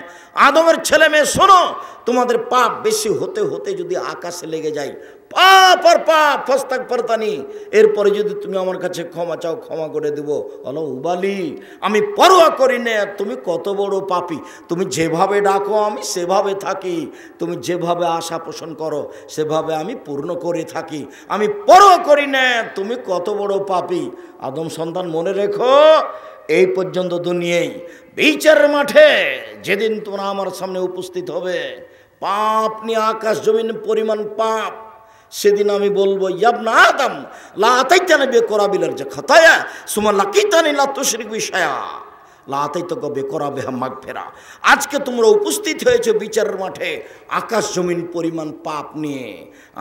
আদমের ছেলে মেয়ে শোনো, তোমাদের পাপ বেশি হতে হতে যদি আকাশে লেগে যায়, পাপ আর পাপ, ফাস্তাগফারতানি, এরপরে যদি তুমি আমার কাছে ক্ষমা চাও ক্ষমা করে দেব। বলো উবালি, আমি পরোয়া করি না তুমি কত বড় পাপী, তুমি যেভাবে ডাকো আমি সেভাবে থাকি, তুমি যেভাবে আশা পোষণ করো সেভাবে আমি পূর্ণ করে থাকি, আমি পরোয়া করি না তুমি কত বড় পাপী। আদম সন্তান মনে রেখো, এই পর্যন্ত দুনিয়ায় বিচারের মাঠে যেদিন তোমরা আমার সামনে উপস্থিত হবে, পাপ নিয়ে আকাশ জমিন পরিমাণ পাপ, সেদিন আমি বলবো, ইয়াবনা আদম লা আতাইতানি বিকরাবিল খাতায়া সুম্মা লাকিতানি লা তুশরিক বি শাইআ লা আতাইতুকা বিকরাবিহা মাগফিরা। আজকে তোমরা উপস্থিত হয়েছে বিচারের মাঠে আকাশ জমিন পরিমাণ পাপ নিয়ে,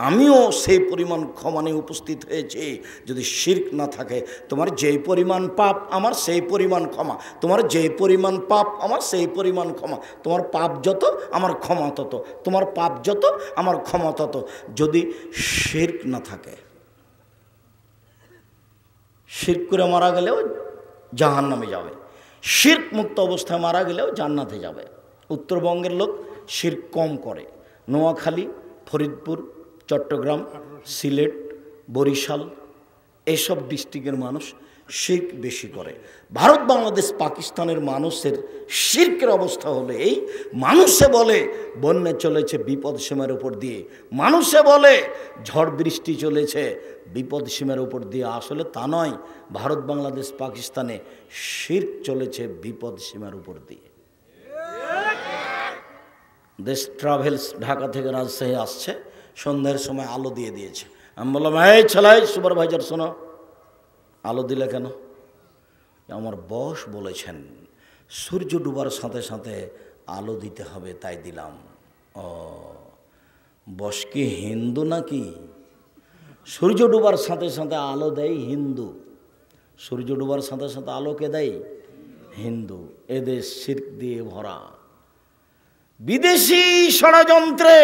আমিও সেই পরিমাণ ক্ষমা নিয়ে উপস্থিত হয়েছি। যদি শিরক না থাকে, তোমার যেই পরিমাণ পাপ আমার সেই পরিমাণ ক্ষমা, তোমার যেই পরিমাণ পাপ আমার সেই পরিমাণ ক্ষমা, তোমার পাপ যত আমার ক্ষমা তত, তোমার পাপ যত আমার ক্ষমা তত। যদি শিরক না থাকে, শিরক করে মারা গেলেও জাহান্নামে যাবে, শিরক মুক্ত অবস্থায় মারা গেলেও জান্নাতে যাবে। উত্তরবঙ্গের লোক শিরক কম করে, নোয়াখালী, ফরিদপুর, চট্টগ্রাম, সিলেট, বরিশাল এসব ডিস্ট্রিক্টের মানুষ শিরক বেশি করে। ভারত, বাংলাদেশ, পাকিস্তানের মানুষের শিরকের অবস্থা হলে এই, মানুষে বলে বন্যা চলেছে বিপদ সীমার উপর দিয়ে, মানুষে বলে ঝড় বৃষ্টি চলেছে বিপদ সীমার উপর দিয়ে, আসলে তা নয়। ভারত, বাংলাদেশ, পাকিস্তানে শিরক চলেছে বিপদ সীমার উপর দিয়ে। দেশ ট্রাভেলস ঢাকা থেকে রাজশাহী আসছে, সন্ধ্যার সময় আলো দিয়ে দিয়েছে। আমি বললাম, এই ছেলাই সুপারভাইজার শোনো, আলো দিলে কেন? আমার বস বলেছেন সূর্য ডুবার সাথে সাথে আলো দিতে হবে, তাই দিলাম। ও, বস কি হিন্দু নাকি? সূর্য ডুবার সাথে সাথে আলো দেয় হিন্দু, সূর্য ডুবার সাথে সাথে আলোকে দেয় হিন্দু। এদেশ শিরক দিয়ে ভরা, বিদেশি ষড়যন্ত্রে,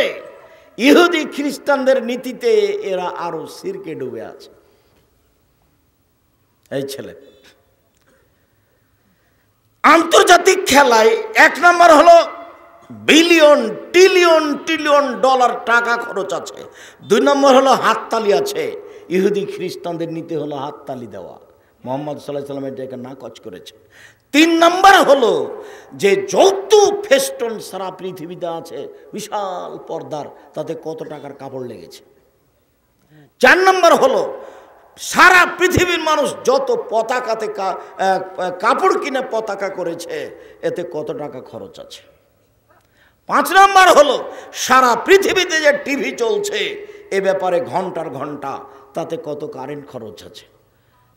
ইহুদি খ্রিস্টানদের নীতিতে এরা আরো শিরকে ডুবে আছে। এই ছেলে আন্তর্জাতিক খেলায় 1 নম্বর হলো বিলিয়ন ট্রিলিয়ন ট্রিলিয়ন ডলার টাকা খরচ আছে। 2 নম্বর হলো হাততালি আছে। ইহুদি খ্রিস্টানদের নীতি হলো হাততালি দেওয়া, মোহাম্মদ সাল্লাল্লাহু আলাইহি ওয়াসাল্লাম এটাকে নাকচ করেছে। 3 নম্বর হলো যে যৌতুক ফেস্টন সারা পৃথিবীতে আছে, বিশাল পর্দার, তাতে কত টাকার কাপড় লেগেছে। 4 নম্বর হলো সারা পৃথিবীর মানুষ যত পতাকাতে কাপড় কিনে পতাকা করেছে, এতে কত টাকা খরচ আছে। 5 নম্বর হলো সারা পৃথিবীতে যে টিভি চলছে, এ ব্যাপারে ঘন্টার ঘন্টা, তাতে কত কারেন্ট খরচ আছে।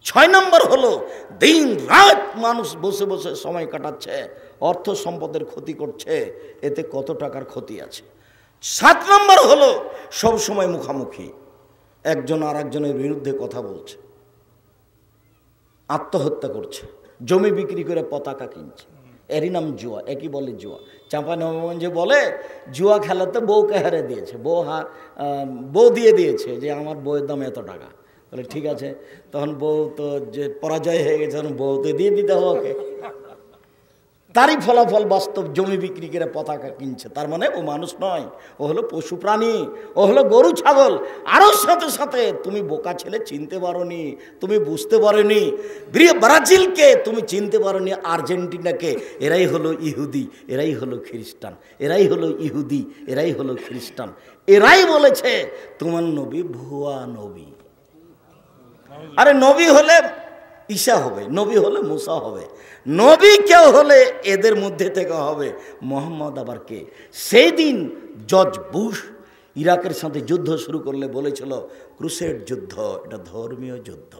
6 নম্বর হলো দিন রাত মানুষ বসে বসে সময় কাটাচ্ছে, অর্থ সম্পদের ক্ষতি করছে, এতে কত টাকার ক্ষতি আছে। 7 নম্বর হলো সব সময় মুখামুখি, একজন আর একজনের বিরুদ্ধে কথা বলছে। আত্মহত্যা করছে, জমি বিক্রি করে পতাকা কিনছে, এরই নাম জুয়া। একই বলে জুয়া। চাঁপাইনবাবগঞ্জে বলে জুয়া খেলাতে বউকে হারে দিয়েছে, বউ দিয়ে দিয়েছে যে আমার বউয়ের দাম এত টাকা। বলে ঠিক আছে, তখন বউ তো যে পরাজয় হয়ে গেছে, তখন বউতে দিয়ে দিতে হবে ওকে। তারই ফলাফল বাস্তব, জমি বিক্রি করে পতাকা কিনছে। তার মানে ও মানুষ নয়, ও হলো পশু প্রাণী, ও হলো গরু ছাগল। আরও সাথে সাথে তুমি বোকা ছেলে চিনতে পারোনি, তুমি বুঝতে পারোনি ব্রাজিলকে তুমি চিনতে পারোনি, আর্জেন্টিনাকে। এরাই হলো ইহুদি, এরাই হলো খ্রিস্টান, এরাই হলো ইহুদি, এরাই হলো খ্রিস্টান। এরাই বলেছে তোমার নবী ভুয়া নবী। আরে নবী হলে ঈসা হবে, নবী হলে মুসা হবে, নবী কেউ হলে এদের মধ্যে থেকে হবে মোহাম্মদ। আবার কে? সেই দিন জর্জ বুশ ইরাকের সাথে যুদ্ধ শুরু করলে বলেছিল ক্রুসেড যুদ্ধ, এটা ধর্মীয় যুদ্ধ।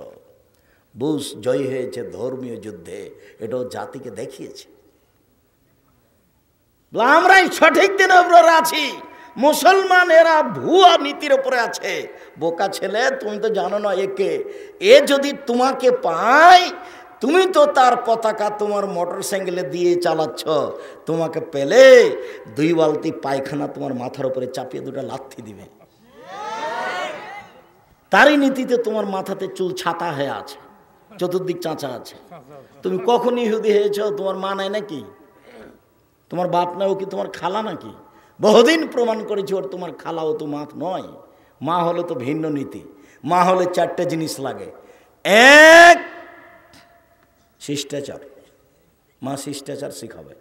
বুশ জয় হয়েছে ধর্মীয় যুদ্ধে, এটাও জাতিকে দেখিয়েছে। আমরাই সঠিক দিনের উপরে আছি, মুসলমান এরা ভুয়া নীতির উপরে আছে। বোকা ছেলে, তুমি তো জানো না একে। এ যদি তোমাকে পায়, তুমি তো তার পতাকা তোমার মোটর সাইকেলে দিয়ে চালাচ্ছ, তোমাকে পেলে 2 বালতি পায়খানা তোমার মাথার উপরে চাপিয়ে 2টা লাথি দিবে। তারই নীতিতে তোমার মাথাতে চুল ছাতা হয়ে আছে, চতুর্দিক চাঁচা আছে। তুমি কখন ইহুদি হয়েছ? তোমার মা নাই নাকি? তোমার বাপ নাই? ও কি তোমার খালা নাকি? বহুদিন প্রমাণ করেছি ওর তোমার খালা, ও তো মা নয়। মা হলে তো ভিন্ন নীতি। মা হলে 4টে জিনিস লাগে। 1 শিষ্টাচার, মা শিষ্টাচার শিখাবে।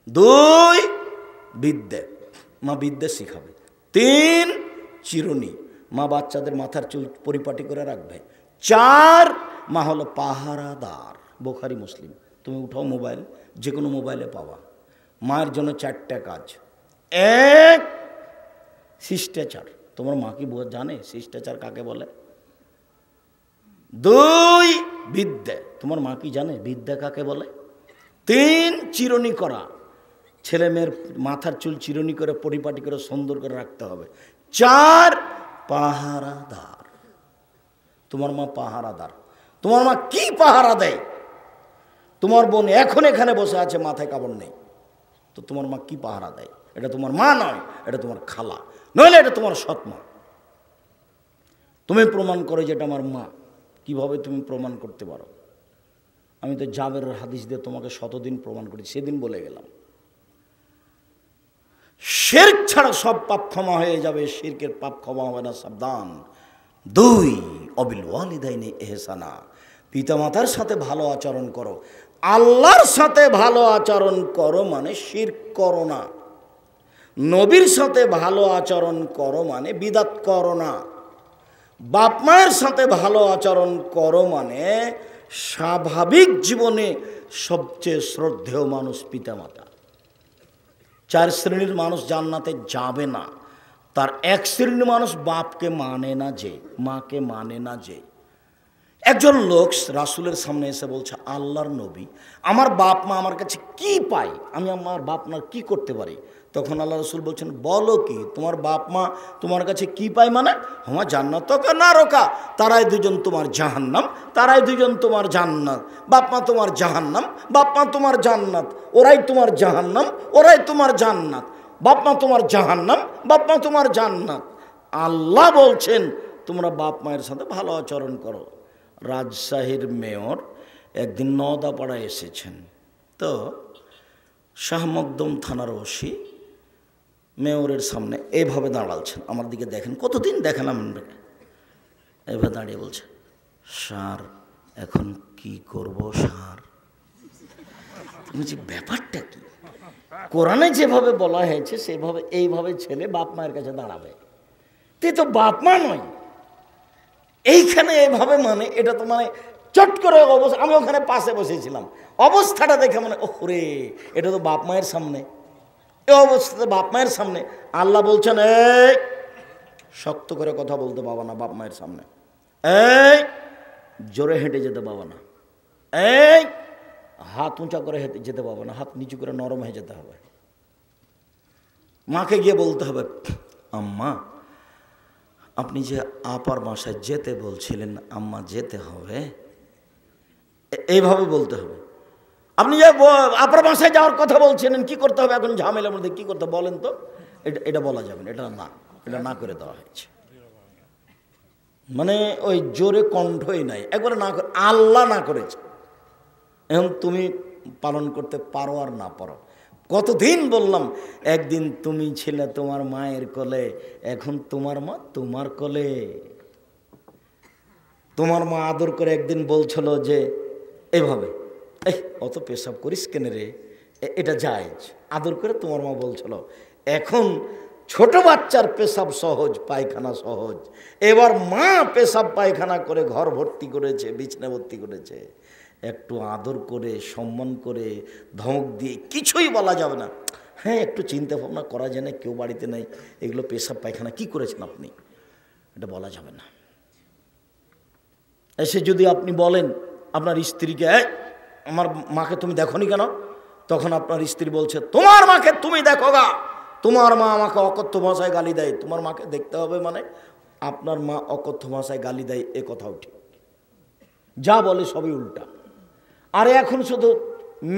2 বিদ্যে, মা বিদ্যে শিখাবে। 3 চিরুনি, মা বাচ্চাদের মাথার চুল পরিপাটি করে রাখবে। 4 মা হলো পাহারাদার। বুখারী মুসলিম, তুমি উঠাও মোবাইল, যে কোনো মোবাইলে পাবা। মায়ের জন্য 4টা কাজ। 1 শিষ্টাচার, তোমার মা কি জানে শিষ্টাচার কাকে বলে? 2 বিদ্যা, তোমার মা কি জানে বিদ্যা কাকে বলে? 3 চিরুনি করা, ছেলে মেয়ের মাথার চুল চিরুনি করে পরিপাটি করে সুন্দর করে রাখতে হবে। 4 পাহারাদার, তোমার মা পাহারাদার। তোমার মা কি পাহারা দেয়? তোমার বোন এখন এখানে বসে আছে, মাথায় কাপড় নেই, তো তোমার মা কি পাহারা দেয়? এটা তোমার মা নয়, এটা তোমার খালা, নইলে এটা তোমার সৎ মা। তুমি প্রমাণ করো যে এটা আমার মা। কিভাবে তুমি প্রমাণ করতে পারো? আমি তো জাবেরের হাদিস দিয়ে তোমাকে শতদিন প্রমাণ করি, সেদিন বলে গেলাম। শিরক ছাড়া সব পাপ ক্ষমা হয়ে যাবে, শিরকের পাপ ক্ষমা হবে না, সাবধান। 2 অবিল ওয়ালিদাইনি ইহসানা, পিতামাতার সাথে ভালো আচরণ করো। আল্লাহর সাথে ভালো আচরণ করো মানে শিরক করো না। নবীর সাথে ভালো আচরণ করো মানে বিদাত করো না। বাপ মায়ের সাথে ভালো আচরণ করো মানে স্বাভাবিক জীবনে সবচেয়ে শ্রদ্ধেয় মানুষ পিতামাতা। 4 শ্রেণীর মানুষ জান্নাতে যাবে না, তার 1 শ্রেণীর মানুষ বাপকে মানে না, যে মাকে মানে না। যে একজন লোক রাসূলের সামনে এসে বলছে, আল্লাহর নবী, আমার বাপ মা আমার কাছে কি পায়, আমি আমার বাপ মার কি করতে পারি? তখন আল্লাহ রাসূল বলছেন, বলো কি তোমার বাপ মা তোমার কাছে কি পায়? মানে হুমা জান্নাতুকা নারকা, তারাই 2জন তোমার জাহান্নাম, তারাই 2জন তোমার জান্নাত। বাপ মা তোমার জাহান্নাম, বাপ মা তোমার জান্নাত, ওরাই তোমার জাহান্নাম, ওরাই তোমার জান্নাত। বাপ মা তোমার জাহান্নাম, বাপ মা তোমার জান্নাত। আল্লাহ বলছেন তোমরা বাপ মায়ের সাথে ভালো আচরণ করো। রাজশাহীর মেয়র একদিন নওদাপাড়ায় এসেছেন, তো শাহ মকদুম থানার ওসি মেয়রের সামনে এইভাবে দাঁড়ালছেন, আমার দিকে দেখেন, কতদিন দেখালাম, এইভাবে দাঁড়িয়ে বলছে, স্যার এখন কি করব স্যার? বলছি ব্যাপারটা কি? কোরআনে যেভাবে বলা হয়েছে সেভাবে এইভাবে ছেলে বাপ মায়ের কাছে দাঁড়াবে, তুই তো বাপ মা নয়। এইখানে এভাবে মানে এটা তো মানে চট করে অবস্থা, আমি ওখানে পাশে বসেছিলাম, অবস্থাটা দেখে মানে ওরে এটা তো বাপ মায়ের সামনে, এই অবস্থাতে বাপ মায়ের সামনে আল্লাহ বলছেন, এই শক্ত করে কথা বলতে পাবা না বাপ মায়ের সামনে, এই জোরে হেঁটে যেতে পাবা না, এই হাত উঁচা করে হেঁটে যেতে পাবা না, হাত নিচু করে নরম হয়ে যেতে হবে। মাকে গিয়ে বলতে হবে, আম্মা আপনি যে আপার বাসায় যেতে বলছিলেন, আম্মা যেতে হবে, এইভাবে বলতে হবে। আপনি যে আপনার বাসায় যাওয়ার কথা বলছেন, কি করতে হবে এখন ঝামেলার মধ্যে, কি করতে বলেন তো? এটা বলা যাবে না, এটা না করে দেওয়া হয়েছে। মানে ওই জোরে কণ্ঠই নাই, একবারে না করে, আল্লাহ না করেছে। এখন তুমি পালন করতে পারো আর না পারো। কতদিন বললাম, একদিন তুমি ছিলে তোমার মায়ের কোলে, এখন তোমার মা তোমার কোলে। তোমার মা আদর করে একদিন বলছিল যে এভাবে, অত পেশাব করিস কেন রে, এটা জায়েজ, আদর করে তোমার মা বলছিল। এখন ছোট বাচ্চার পেশাব সহজ, পায়খানা সহজ। এবার মা পেশাব পায়খানা করে ঘর ভর্তি করেছে, বিছনা ভর্তি করেছে, একটু আদর করে সম্মান করে ধমক দিয়ে কিছুই বলা যাবে না। হ্যাঁ, একটু চিন্তা ভাবনা করা যায় না, কেউ বাড়িতে নেই, এগুলো পেশাব পায়খানা কি করেছেন আপনি, এটা বলা যাবে না। এসে যদি আপনি বলেন আপনার স্ত্রীকে, আমার মাকে তুমি দেখোনি কেন, তখন আপনার স্ত্রী বলছে তোমার মাকে তুমি দেখো গা, তোমার মা আমাকে অকথ্য ভাষায় গালি দেয়। তোমার মাকে দেখতে হবে মানে আপনার মা অকথ্য ভাষায় গালি দেয়, এ কথাও ঠিক। যা বলে সবই উল্টা। আর এখন শুধু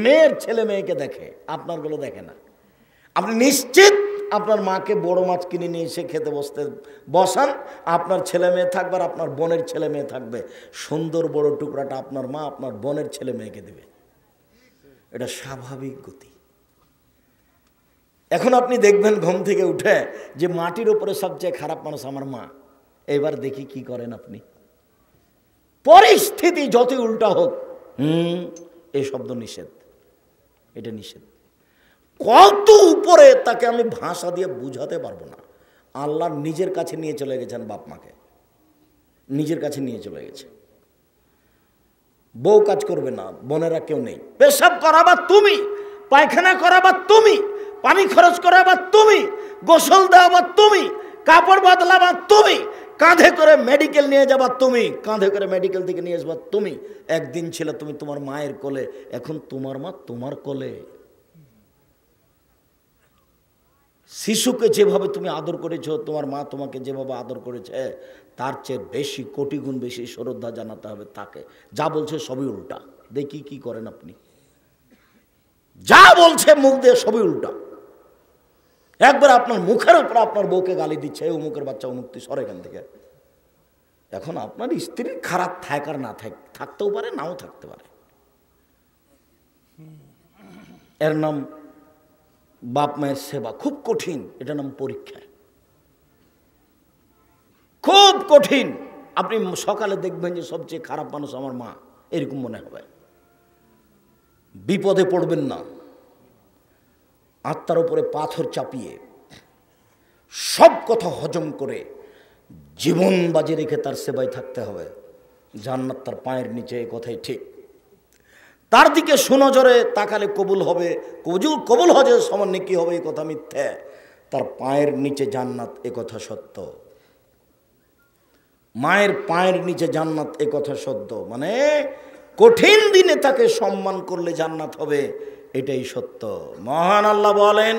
মেয়ের ছেলে মেয়েকে দেখে, আপনারগুলো দেখে না। আপনি নিশ্চিত আপনার মাকে বড় মাছ কিনে নিয়ে এসে খেতে বসান, আপনার ছেলে মেয়ে থাকবে আর আপনার বোনের ছেলে মেয়ে থাকবে, সুন্দর বড় টুকরাটা আপনার মা আপনার বোনের ছেলে মেয়েকে দেবে। এটা স্বাভাবিক গতি। এখন আপনি দেখবেন ঘুম থেকে উঠে যে মাটির উপরে সবচেয়ে খারাপ মানুষ আমার মা। এবার দেখি কি করেন আপনি। পরিস্থিতি যতই উল্টা হোক, এই শব্দ নিষেধ, এটা নিষেধ। কত উপরে তাকে আমি ভাষা দিয়ে বুঝাতে পারবো না। আল্লাহ নিজের কাছে নিয়ে চলে গেছেন, বাপ মাকে নিজের কাছে নিয়ে চলে গেছে। বউ কাজ করবে না, বোনেরা কেউ নেই। পেশাব করাবা তুমি, পায়খানা করাবা তুমি, পানি খরচ করাবা তুমি, গোসল দেওয়াবা তুমি, কাপড় বদলাবা তুমি, কাঁধে করে মেডিকেল নিয়ে যাবা তুমি, কাঁধে করে মেডিকেল থেকে নিয়ে আসবা তুমি। একদিন ছিল তুমি তোমার মায়ের কোলে, এখন তোমার মা তোমার কোলে। শিশুকে যেভাবে তুমি আদর করেছো, তোমার মা তোমাকে যেভাবে আদর করেছে, তার চেয়ে বেশি, কোটি গুণ বেশি শ্রদ্ধা জানাতে হবে তাকে। যা বলছে সবই উল্টা। দেখি কি করেন আপনি। যা বলছে মুখ দিয়ে সবই উল্টা। একবার আপনার মুখের উপর আপনার বউকে গালি দিচ্ছে, অমুকের বাচ্চা অমুক, তুই সর এখান থেকে। এখন আপনার স্ত্রীর খারাপ থাক আর না থাক, থাকতেও পারে নাও থাকতে পারে, এর নাম বাপ মায়ের সেবা। খুব কঠিন, এটা নাম পরীক্ষা, খুব কঠিন। আপনি সকালে দেখবেন যে সবচেয়ে খারাপ মানুষ আমার মা, এরকম মনে হবে। বিপদে পড়বেন না, আত্মার উপরে পাথর চাপিয়ে সব কথা হজম করে জীবন বাজি রেখে তার সেবায় থাকতে হবে। জান্নাত তার পায়ের নিচে, এই কথাই ঠিক। তার দিকে সুনজরে তাকালে কবুল হবে, কবুল হজের সমান নেকি হবে, এই কথা মিথ্যে। তার পায়ের নিচে জান্নাত, এ কথা সত্য। মায়ের পায়ের নিচে জান্নাত, এ কথা সত্য। মানে কঠিন দিনে তাকে সম্মান করলে জান্নাত হবে, এটাই সত্য। মহান আল্লাহ বলেন,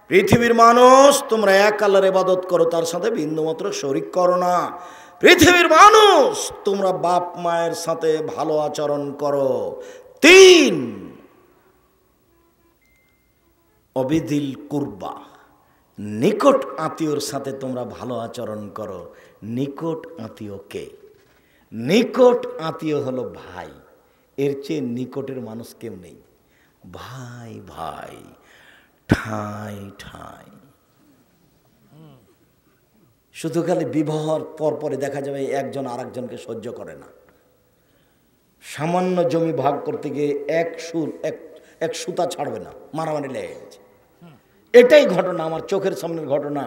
পৃথিবীর মানুষ তোমরা এক আল্লাহর ইবাদত করো, তার সাথে বিন্দুমাত্র শরিক করো না। পৃথিবীর মানুষ তোমরা বাপ মায়ের সাথে ভালো আচরণ করো। 3, অবিদিল কুরবা, নিকট আত্মীয়র সাথে তোমরা ভালো আচরণ করো। নিকট আত্মীয় কে? নিকট আত্মীয় হলো ভাই। এর চেয়ে নিকটের মানুষ কেউ নেই। ভাই ভাই, ঠাঁই ঠাঁই। শুধু খালি বিবাহর পরে দেখা যাবে একজন আর একজনকে সহ্য করে না। সামান্য জমি ভাগ করতে গিয়ে এক সুতা ছাড়বে না, মারামারি লেগে গেছে। এটাই ঘটনা, আমার চোখের সামনের ঘটনা।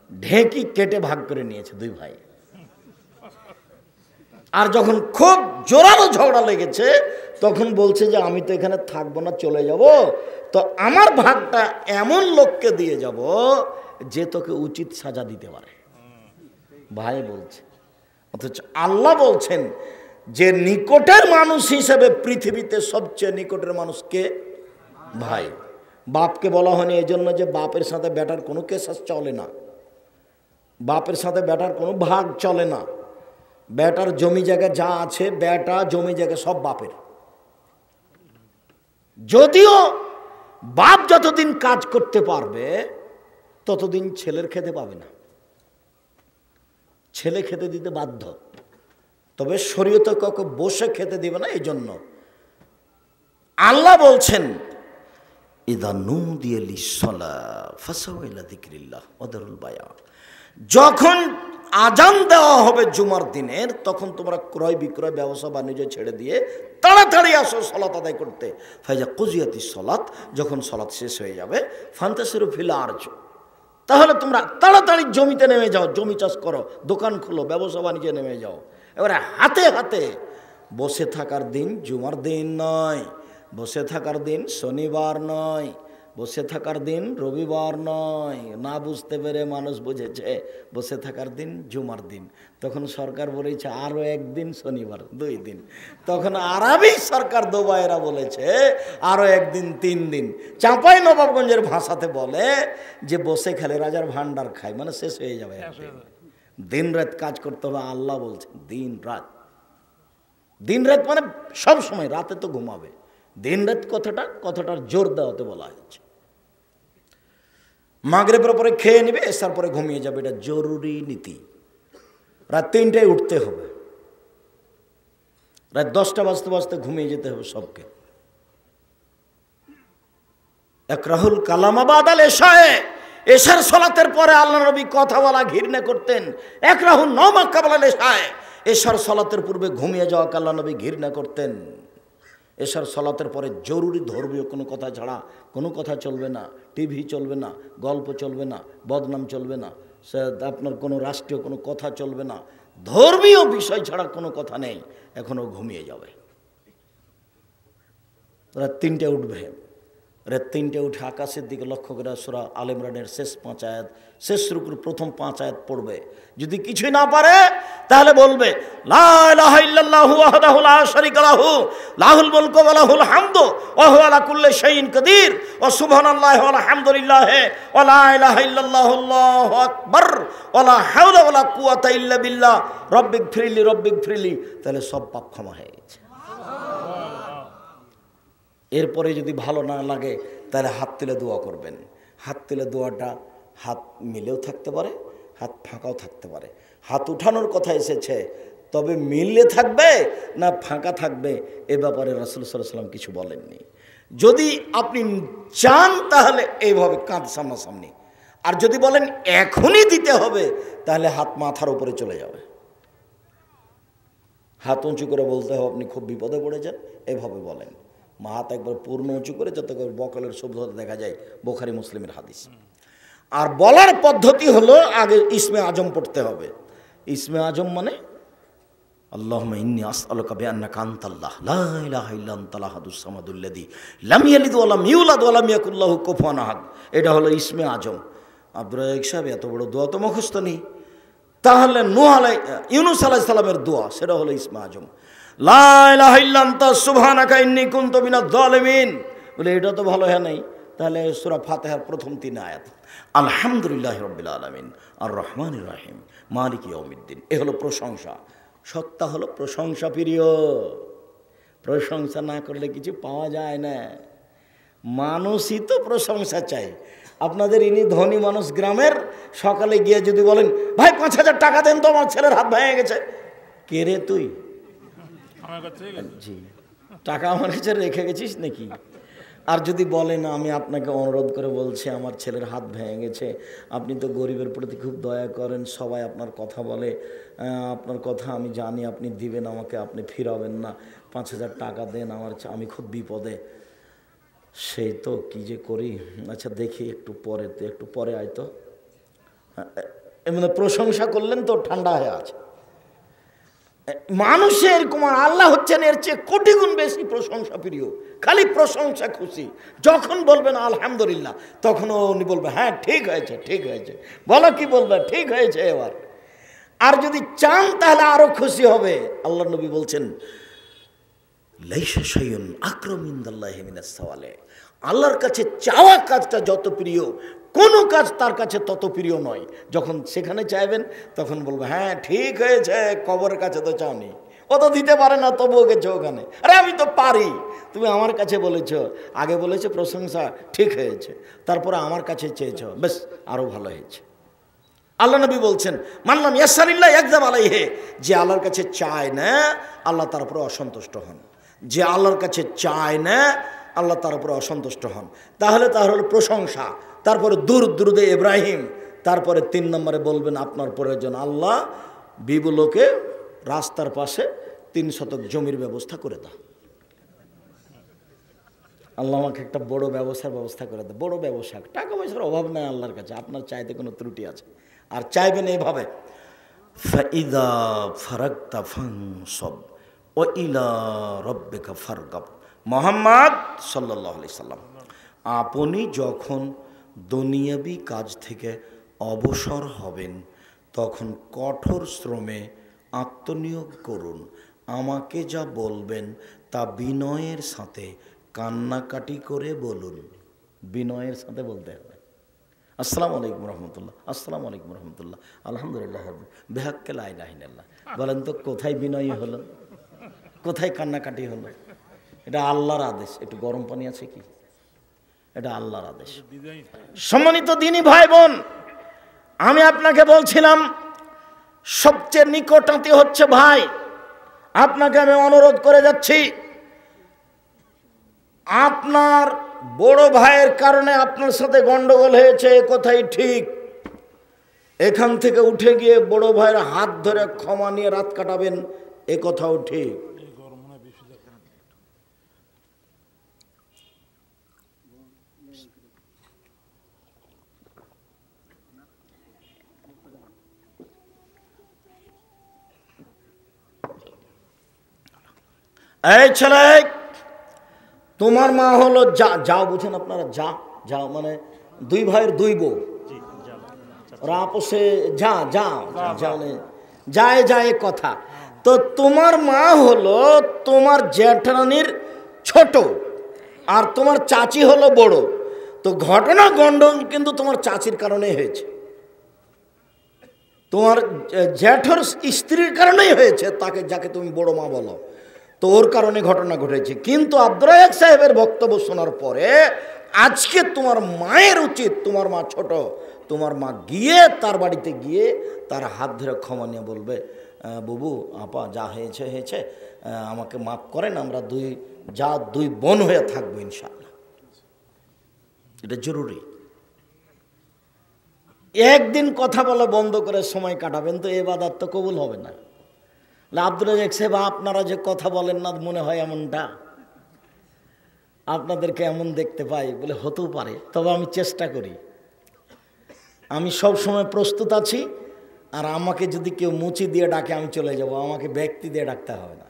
ঢেঁকি কেটে ভাগ করে নিয়েছে 2 ভাই। আর যখন খুব জোরালো ঝগড়া লেগেছে, তখন বলছে যে আমি তো এখানে থাকবো না, চলে যাব, তো আমার ভাগটা এমন লোককে দিয়ে যাব যে তোকে উচিত সাজা দিতে পারে। ভাই বলছে, অথচ আল্লাহ বলছেন যে নিকটের মানুষ হিসেবে পৃথিবীতে সবচেয়ে নিকটের মানুষকে ভাই। বাপকে বলা হয়নি এই জন্য যে বাপের সাথে বেটার কোনো কেসাস চলে না, বাপের সাথে বেটার কোনো ভাগ চলে না। বেটার জমি জায়গা যা আছে, বেটা জমি জায়গা সব বাপের, যদিও বাপ যতদিন কাজ করতে পারবে ততদিন ছেলের খেতে পাবে না, ছেলে খেতে দিতে বাধ্য। তবে শরীয়তে কাউকে বসে খেতে দিবে না। এই জন্য আল্লাহ বলছেন ইদা নুদিয়া লিসসালাহ ফাসাউ ইলা যিকরিল্লাহ ওয়াদারুল বায়া, যখন আজান দেওয়া হবে জুমার দিনের, তখন তোমরা ক্রয় বিক্রয় ব্যবসা বাণিজ্য ছেড়ে দিয়ে তাড়াতাড়ি আসো সলাত আদায় করতে। ফাইজা কুজিয়াতিস সলাত, যখন সলাত শেষ হয়ে যাবে ফান্তাসিরু ফিল আরজ, তাহলে তোমরা তাড়াতাড়ি জমিতে নেমে যাও, জমি চাষ করো, দোকান খোলো, ব্যবসা বাণিজ্যে নেমে যাও। এবারে হাতে হাতে বসে থাকার দিন জুমার দিন নয়, বসে থাকার দিন শনিবার নয়, বসে থাকার দিন রবিবার নয়। না বুঝতে পেরে মানুষ বুঝেছে বসে থাকার দিন জুমার দিন। তখন সরকার বলেছে আরও একদিন শনিবার, 2 দিন। তখন আরবি সরকার দুবাইরা বলেছে আরও একদিন, 3 দিন। চাঁপাই নবাবগঞ্জের ভাষাতে বলে যে বসে খেলে রাজার ভান্ডার খায়, মানে শেষ হয়ে যাবে। দিন রাত কাজ করতে হবে। আল্লাহ বলছেন দিন রাত, দিন রাত মানে সব সময়, রাতে তো ঘুমাবে। দিন রাত কথাটার জোর দেওয়াতে বলা হয়েছে। মাগরিবের পরে খেয়ে নেবে, এসার পরে ঘুমিয়ে যাবে, এটা জরুরি নীতি। রাত 3টায় উঠতে হবে, রাত 10টা বাজতে বাজতে ঘুমিয়ে যেতে হবে সবকে। একরাহুল কালামা বাদাল এশায়ে, এশার সালাতের পরে আল্লাহ নবী কথা বলা ঘৃণা করতেন। একরাহুল নওমা কাবলাল এশায়ে, এশার সালাতের পূর্বে ঘুমিয়ে যাওয়াকে আল্লাহ নবী ঘৃণা করতেন। এশার সালাতের পরে জরুরি ধর্মীয় কোনো কথা ছাড়া কোনো কথা চলবে না, টিভি চলবে না, গল্প চলবে না, বদনাম চলবে না, আপনার কোনো রাষ্ট্রীয় কোনো কথা চলবে না, ধর্মীয় বিষয় ছাড়া কোনো কথা নেই। এখনও ঘুমিয়ে যাবে, রাত 3টায় উঠবে। রাত 3টায় উঠে আকাশের দিকে লক্ষ্য করে সূরা আলে ইমরানের শেষ 5 আয়াত, শেষ রুকুর প্রথম 5 আয়াত পড়বে। যদি কিছুই না পারে তাহলে বলবে লা ইলাহা ইল্লাল্লাহু ওয়াহদাহু লা শারীকা লাহু লাহুল মুলকু ওয়া লাহুল হামদু ওয়া হুয়া আলা কুল্লি শাইইন কাদির ওয়া সুবহানাল্লাহি ওয়া আলহামদুলিল্লাহি ওয়া লা ইলাহা ইল্লাল্লাহু আল্লাহু আকবার ওয়া লা হাওলা ওয়া লা কুওয়াতা ইল্লা বিল্লাহ রব্বিগফিরলি। তাহলে সব পাপ ক্ষমা হয়ে গেছে। এরপরে যদি ভালো না লাগে তাহলে হাত তুলে দোয়া করবেন। হাত তুলে দোয়াটা হাত মিলেও থাকতে পারে, হাত ফাঁকাও থাকতে পারে। হাত উঠানোর কথা এসেছে, তবে মিললে থাকবে না ফাঁকা থাকবে এ ব্যাপারে রাসূল সাল্লাল্লাহু আলাইহি ওয়াসাল্লাম কিছু বলেননি। যদি আপনি চান তাহলে এইভাবে কাঁধ সামনাসামনি, আর যদি বলেন এখনই দিতে হবে তাহলে হাত মাথার উপরে চলে যাবে। হাত উঁচু করে বলতে হবে আপনি খুব বিপদে পড়েছেন, এভাবে বলেন। হাত একবার পূর্ণ উঁচু করে যাতে করে বকলের শব্দটা দেখা যায়, বুখারী মুসলিমের হাদিস। আর বলার পদ্ধতি হলো আগে ইসমে আজম পড়তে হবে। ইসমে আজম মানে আল্লাহুম্মা ইন্নী আসআলুকা বিআন্নাকা আনতাল্লাহ লা ইলাহা ইল্লা আনতাল আহাদুস সামাদুল্লাযী লাম ইয়ালিদ ওয়া লাম ইউলাদ ওয়া লাম ইয়াকুল লাহু কুফুয়ান আহাদ। এটা হলো ইসমে আজম। আব্দুর রাজ্জাক সাহেব এত বড় দোয়া তো মুখস্থ নেই, তাহলে ইউনূস আলাইহিস সালামের দোয়া, সেটা হলো ইসমে আজম। লা ইলাহা ইল্লা আনতা সুবহানাকা ইন্নী কুনতু মিনাজ জালিমিন। বলে এটা তো ভালো হয় নাই, তাহলে সূরা ফাতিহার প্রথম 3 আয়াত আলহামদুলিল্লাহি রাব্বিল আলামিন আর রহমানির রহিম মালিকি ইয়াউমিদ্দিন। এ হলো প্রশংসা। সত্তা হলো প্রশংসা প্রিয়। প্রশংসা না করলে কিছু পাওয়া যায় না। মানুষই তো প্রশংসা চাই। আপনাদের ইনি ধনী মানুষ গ্রামের, সকালে গিয়ে যদি বলেন ভাই 5,000 টাকা দেন তো আমার ছেলের হাত ভেঙে গেছে, কে রে তুই? জি, টাকা আমার কাছে রেখে গেছিস নাকি? আর যদি বলেন আমি আপনাকে অনুরোধ করে বলছি আমার ছেলের হাত ভেঙে গেছে, আপনি তো গরিবের প্রতি খুব দয়া করেন, সবাই আপনার কথা বলে, আপনার কথা আমি জানি আপনি দিবেন আমাকে, আপনি ফিরাবেন না, 5,000 টাকা দেন, আমি খুব বিপদে। সেই তো কি যে করি, আচ্ছা দেখি একটু পরে আয় তো। এমনি প্রশংসা করলেন তো ঠান্ডা হয়ে আছে। মানুষের কুমার আল্লাহ হচ্ছেন এর চেয়ে কোটি গুণ বেশি প্রশংসা প্রিয়, খালি প্রশংসা খুশি। যখন বলবেন আলহামদুলিল্লাহ তখন উনি বলবে হ্যাঁ ঠিক হয়েছে, ঠিক হয়েছে। বলো কি বলবে? ঠিক হয়েছে এবার। আর যদি চান তাহলে আরো খুশি হবে। আল্লাহ নবী বলছেন লাইসা শাইউন আকরামু ইনদাল্লাহি মিনাস সাওয়ালে। আল্লাহর কাছে চাওয়া কাজটা যত প্রিয়, কোনো কাজ তার কাছে তত প্রিয় নয়। যখন সেখানে চাইবেন তখন বলবে হ্যাঁ ঠিক হয়েছে, কবরের কাছে তো চাওনি, ও তো দিতে পারে না, তবুও গেছে ওখানে। আরে আমি তো পারি, তুমি আমার কাছে বলেছ, আগে বলেছে প্রশংসা ঠিক হয়েছে, তারপরে আমার কাছে চেয়েছ, বেশ আরো ভালো হয়েছে। আল্লাহ নবী বলছেন, মানলাম ইয়াসালিল্লাহ ইয়াকযাব আলাইহি, যে আল্লাহর কাছে চায় না আল্লাহ তার উপরে অসন্তুষ্ট হন, যে আল্লাহর কাছে চায় না আল্লাহ তার উপরে অসন্তুষ্ট হন। তাহলে হলো প্রশংসা, তারপরে দুরুদে ইব্রাহিম, তারপরে 3 নম্বরে বলবেন আপনার প্রয়োজন, আল্লাহ বিবুলোকে রাস্তার পাশে 3 শতক জমির ব্যবস্থা করে দাও। আল্লাহ আমাকে একটা বড় ব্যবস্থা করে দেয়, বড় ব্যবসা, টাকা পয়সার অভাব নাই আল্লাহর কাছে, আপনার চাইতে কোনো ত্রুটি আছে? আর চাইবেন এইভাবে, ফাইদা ফারাগতা ফানসব ওয়া ইলা রাব্বিকা ফারগাব। মুহাম্মদ সাল্লাল্লাহু আলাইহি সাল্লাম, আপনি যখন দুনিয়াবি কাজ থেকে অবসর হবেন তখন কঠোর শ্রমে আত্মনিয়োগ করুন। আমাকে যা বলবেন তা বিনয়ের সাথে কান্নাকাটি করে বলুন। বিনয়ের সাথে বলতে হবে। আসসালামু আলাইকুম রহমতুল্লাহ, আসসালামু আলাইকুম রহমতুল্লাহ, আলহামদুলিল্লাহ, বেহাক্কে লা ইলাহা ইল্লাল্লাহ। বলেন তো কোথায় বিনয়ী হলো, কোথায় কান্নাকাটি হলো? এটা আল্লাহর আদেশ। একটু গরম পানি আছে কি? এটা আল্লাহর আদেশ। সম্মানিত দিনী ভাই বোন, আমি আপনাকে বলছিলাম সবচেয়ে নিকটাত্মীয় হচ্ছে ভাই। আপনাকে আমি অনুরোধ করে যাচ্ছি, আপনার বড় ভাইয়ের কারণে আপনার সাথে গন্ডগোল হয়েছে, এ কথাই ঠিক। এখান থেকে উঠে গিয়ে বড় ভাইয়ের হাত ধরে ক্ষমা নিয়ে রাত কাটাবেন, এ কথাও ঠিক। এই ছেলে, তোমার মা হলো যাও, বুঝেন আপনারা, যাও মানে 2 ভাইয়ের 2 বউ, ওরা আপোষে যায় কথা। তো তোমার মা হলো তোমার জ্যাঠানির ছোট, আর তোমার চাচি হলো বড়। তো ঘটনা গন্ডগোল কিন্তু তোমার চাচির কারণে হয়েছে, তোমার জ্যাঠর স্ত্রীর কারণেই হয়েছে, তাকে যাকে তুমি বড় মা বলো, তো ওর কারণে ঘটনা ঘটেছে। কিন্তু আব্দুর রাজ্জাক সাহেবের বক্তব্য শোনার পরে আজকে তোমার মায়ের উচিত, তোমার মা ছোট, তোমার মা গিয়ে তার বাড়িতে গিয়ে তার হাত ধরে ক্ষমা নিয়ে বলবে, বুবু আপা যা হয়েছে আমাকে মাফ করেন, আমরা 2 বোন হয়ে থাকবো ইনশাআল্লাহ। এটা জরুরি। একদিন কথা বলা বন্ধ করে সময় কাটাবেন তো ইবাদত তো কবুল হবে না। আব্দুর রাজ্জাক সাহেব, আপনারা যে কথা বলেন না মনে হয় এমনটা, আপনাদেরকে এমন দেখতে পাই, বলে হতেও পারে, তবে আমি চেষ্টা করি, আমি সব সময় প্রস্তুত আছি। আর আমাকে যদি কেউ মুচি দিয়ে ডাকে আমি চলে যাব, আমাকে ব্যক্তি দিয়ে ডাকতে হবে না।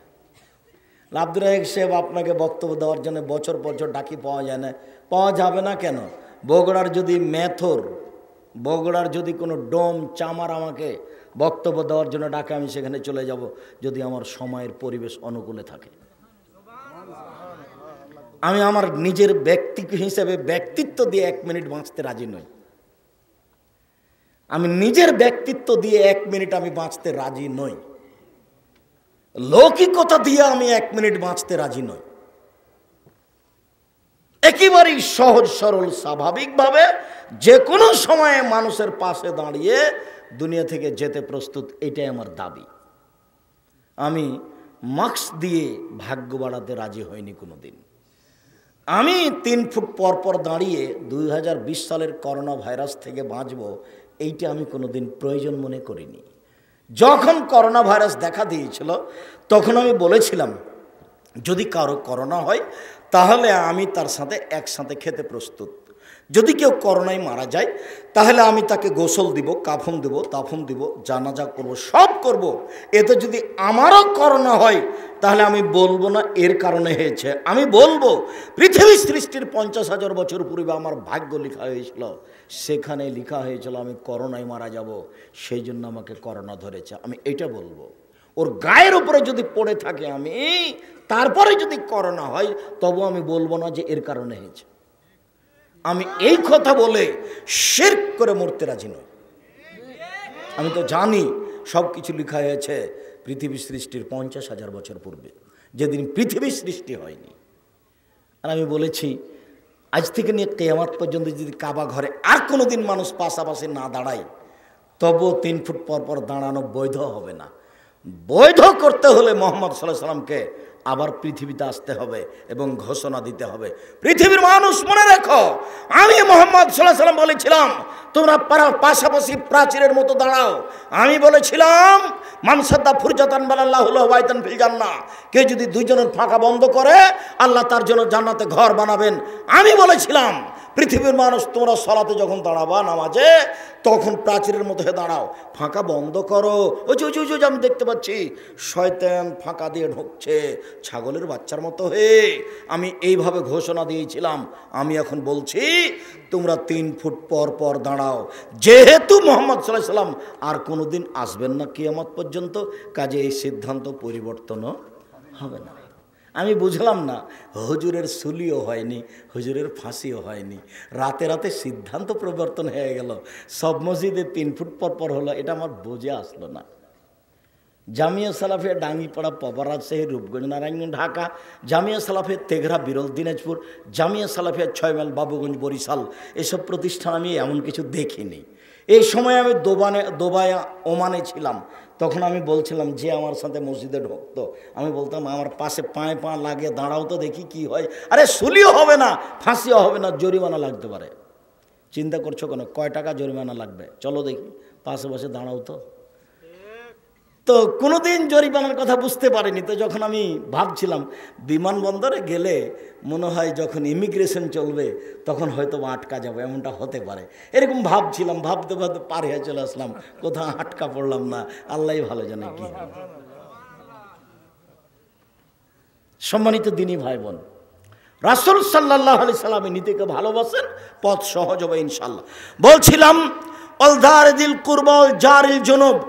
আব্দুর রাজ্জাক সাহেব, আপনাকে বক্তব্য দেওয়ার জন্য বছর ডাকি পাওয়া যায় না, পাওয়া যাবে না কেন? বগুড়ার যদি মেথর, বগুড়ার যদি কোনো ডোম চামার আমাকে বক্তব্য দেওয়ার জন্য ডাকে, আমি সেখানে চলে যাব, যদি আমার সময়ের পরিবেশ অনুকূলে থাকে। আমি আমার নিজের ব্যক্তি হিসেবে ব্যক্তিত্ব দিয়ে 1 মিনিট বাঁচতে রাজি নই। আমি নিজের ব্যক্তিত্ব দিয়ে 1 মিনিট আমি বাঁচতে রাজি নই। লৌকিকতা দিয়ে আমি 1 মিনিট বাঁচতে রাজি নই। একেবারেই সহজ সরল স্বাভাবিকভাবে যে কোনো সময়ে মানুষের পাশে দাঁড়িয়ে দুনিয়া থেকে যেতে প্রস্তুত, এটাই আমার দাবি। আমি মাস্ক দিয়ে ভাগ্য বাড়াতে রাজি হইনি কোনো দিন। আমি 3 ফুট পর দাঁড়িয়ে 2020 সালের করোনা ভাইরাস থেকে বাঁচব, এইটা আমি কোনো দিন প্রয়োজন মনে করিনি। যখন করোনা ভাইরাস দেখা দিয়েছিল তখন আমি বলেছিলাম, যদি কারো করোনা হয় তাহলে আমি তার সাথে একসাথে খেতে প্রস্তুত। যদি কেউ করোনায় মারা যায় তাহলে আমি তাকে গোসল দিব, কাফন দিব, দাফন দিব, জানাজা করব, সব করব। এতে যদি আমারও করোনা হয় তাহলে আমি বলবো না এর কারণে হয়েছে, আমি বলবো পৃথিবী সৃষ্টির 50,000 বছর পূর্বে আমার ভাগ্য লেখা হয়েছিল, সেখানে লেখা হয়েছিল আমি করোনায় মারা যাব, সেই জন্য আমাকে করোনা ধরেছে, আমি এটা বলবো। ওর গায়ের উপরে যদি পড়ে থাকে আমি, তারপরে যদি করোনা হয় তবু আমি বলবো না যে এর কারণে হয়েছে। আমি এই কথা বলে শিরক করে মরতে রাজি নই। আমি তো জানি সব কিছু লেখা হয়েছে পৃথিবী সৃষ্টির 50,000 বছর পূর্বে, যেদিন পৃথিবী সৃষ্টি হয়নি। আর আমি বলেছি আজ থেকে নিয়ে কিয়ামত পর্যন্ত যদি কাবা ঘরে আর কোনো দিন মানুষ পাশাপাশি না দাঁড়ায়, তবুও 3 ফুট পর পর দাঁড়ানো বৈধ হবে না। বৈধ করতে হলে মুহাম্মদ সাল্লাল্লাহু আলাইহি সাল্লামকে আবার পৃথিবীতে আসতে হবে এবং ঘোষণা দিতে হবে, পৃথিবীর মানুষ মনে রেখো, আমি মুহাম্মদ সাল্লাল্লাহু আলাইহি সাল্লাম বলেছিলাম তোমরা পাশাপাশি প্রাচীরের মতো দাঁড়াও। আমি বলেছিলাম মান সাদ্দা ফুরজাতান বানাল্লাহু লাহু বাইতান ফিল জান্নাহ, কেউ যদি দুইজনের ফাঁকা বন্ধ করে আল্লাহ তার জন্য জান্নাতে ঘর বানাবেন। আমি বলেছিলাম পৃথিবীর মানুষ তোমরা সালাতে যখন দাঁড়াবা নামাজে, তখন প্রাচীরের মতো হয়ে দাঁড়াও, ফাঁকা বন্ধ করো। ওই যে আমি দেখতে পাচ্ছি শয়তান ফাঁকা দিয়ে ঢুকছে ছাগলের বাচ্চার মতো হয়ে। আমি এইভাবে ঘোষণা দিয়েছিলাম। আমি এখন বলছি তোমরা 3 ফুট পর পর দাঁড়াও। যেহেতু মুহাম্মদ সাল্লাল্লাহু আলাইহি সাল্লাম আর কোনোদিন আসবেন না কিয়ামত পর্যন্ত, কাজে এই সিদ্ধান্ত পরিবর্তনও হবে না। আমি বুঝলাম না, হুজুরের সুলিও হয়নি, হুজুরের ফাঁসিও হয়নি, রাতে রাতে সিদ্ধান্ত পরিবর্তন হয়ে গেল, সব মসজিদে 3 ফুট পর পর হলো। এটা আমার বুঝে আসলো না। জামিয়া সালাফিয়া ডাঙ্গিপাড়া পবারাজ শাহী রূপগঞ্জ নারায়ণগঞ্জ ঢাকা, জামিয়া সালাফিয়া তেঘরা বিরল দিনাজপুর, জামিয়া সালাফিয়া 6 মাইল বাবুগঞ্জ বরিশাল, এসব প্রতিষ্ঠান আমি এমন কিছু দেখিনি। এই সময় আমি দুবাই ওমানে ছিলাম। তখন আমি বলছিলাম যে আমার সাথে মসজিদে ঢুকতো, আমি বলতাম আমার পাশে পায়ে পা লাগিয়ে দাঁড়াও তো দেখি কি হয়। আরে সুলিও হবে না, ফাঁসিও হবে না, জরিমানা লাগতে পারে। চিন্তা করছো কেন? কয় টাকা জরিমানা লাগবে? চলো দেখি, পাশে পাশে দাঁড়াও তো। তো কোনোদিন জরিমানার কথা বুঝতে পারিনি। তো যখন আমি ভাবছিলাম বিমানবন্দরে গেলে মনে হয় যখন ইমিগ্রেশন চলবে তখন হয়তো আটকা যাবো, এমনটা হতে পারে, এরকম ভাবছিলাম। ভাবতে ভাবতে পার হয়ে চলে আসলাম, কোথাও আটকা পড়লাম না। আল্লাহই ভালো জানে কি। সম্মানিত দিনী ভাই বোন, রাসূল সাল্লাল্লাহু আলাইহি সাল্লাম নীতিকে ভালোবাসেন, পথ সহজ হবে ইনশাআল্লাহ। বলছিলাম অল দারিল কুরবা ওয়াল জারিল জুনুব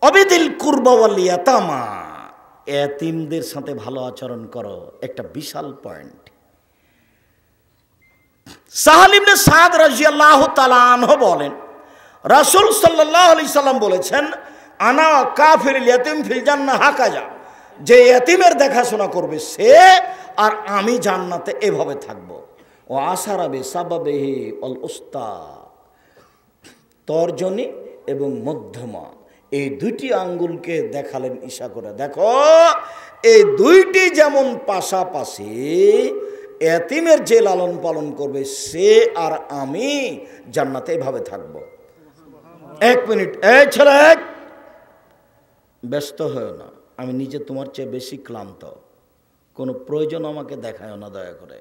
অবিদিল কুরবা ওয়াল ইয়াতামা, এতিমদের সাথে ভালো আচরণ করো, একটা বিশাল পয়েন্ট। সাহাল ইবনে সাদ রাদিয়াল্লাহু তাআলা আনহু বলেন রাসূল সাল্লাল্লাহু আলাইহি সাল্লাম বলেছেন আনা কাফিরুল ইয়াতিম ফিল জান্নাহ হাকাজা, যে এতিমের দেখাশোনা করবে সে আর আমি জান্নাতে এভাবে থাকব। ও আশারা বিসাবাবিহি আল উস্তা, তর্জনী এবং মধ্যমা, এই 2টি আঙ্গুলকে দেখালেন ইশা করে, দেখো এই 2টি যেমন পাশাপাশি, এতিমের যে লালন পালন করবে সে আর আমি জান্নাতে এভাবে থাকব। 1 মিনিট, এই ছেলে ব্যস্ত হয়েও না, আমি নিজে তোমার চেয়ে বেশি ক্লান্ত, কোনো প্রয়োজন আমাকে দেখায় না দয়া করে।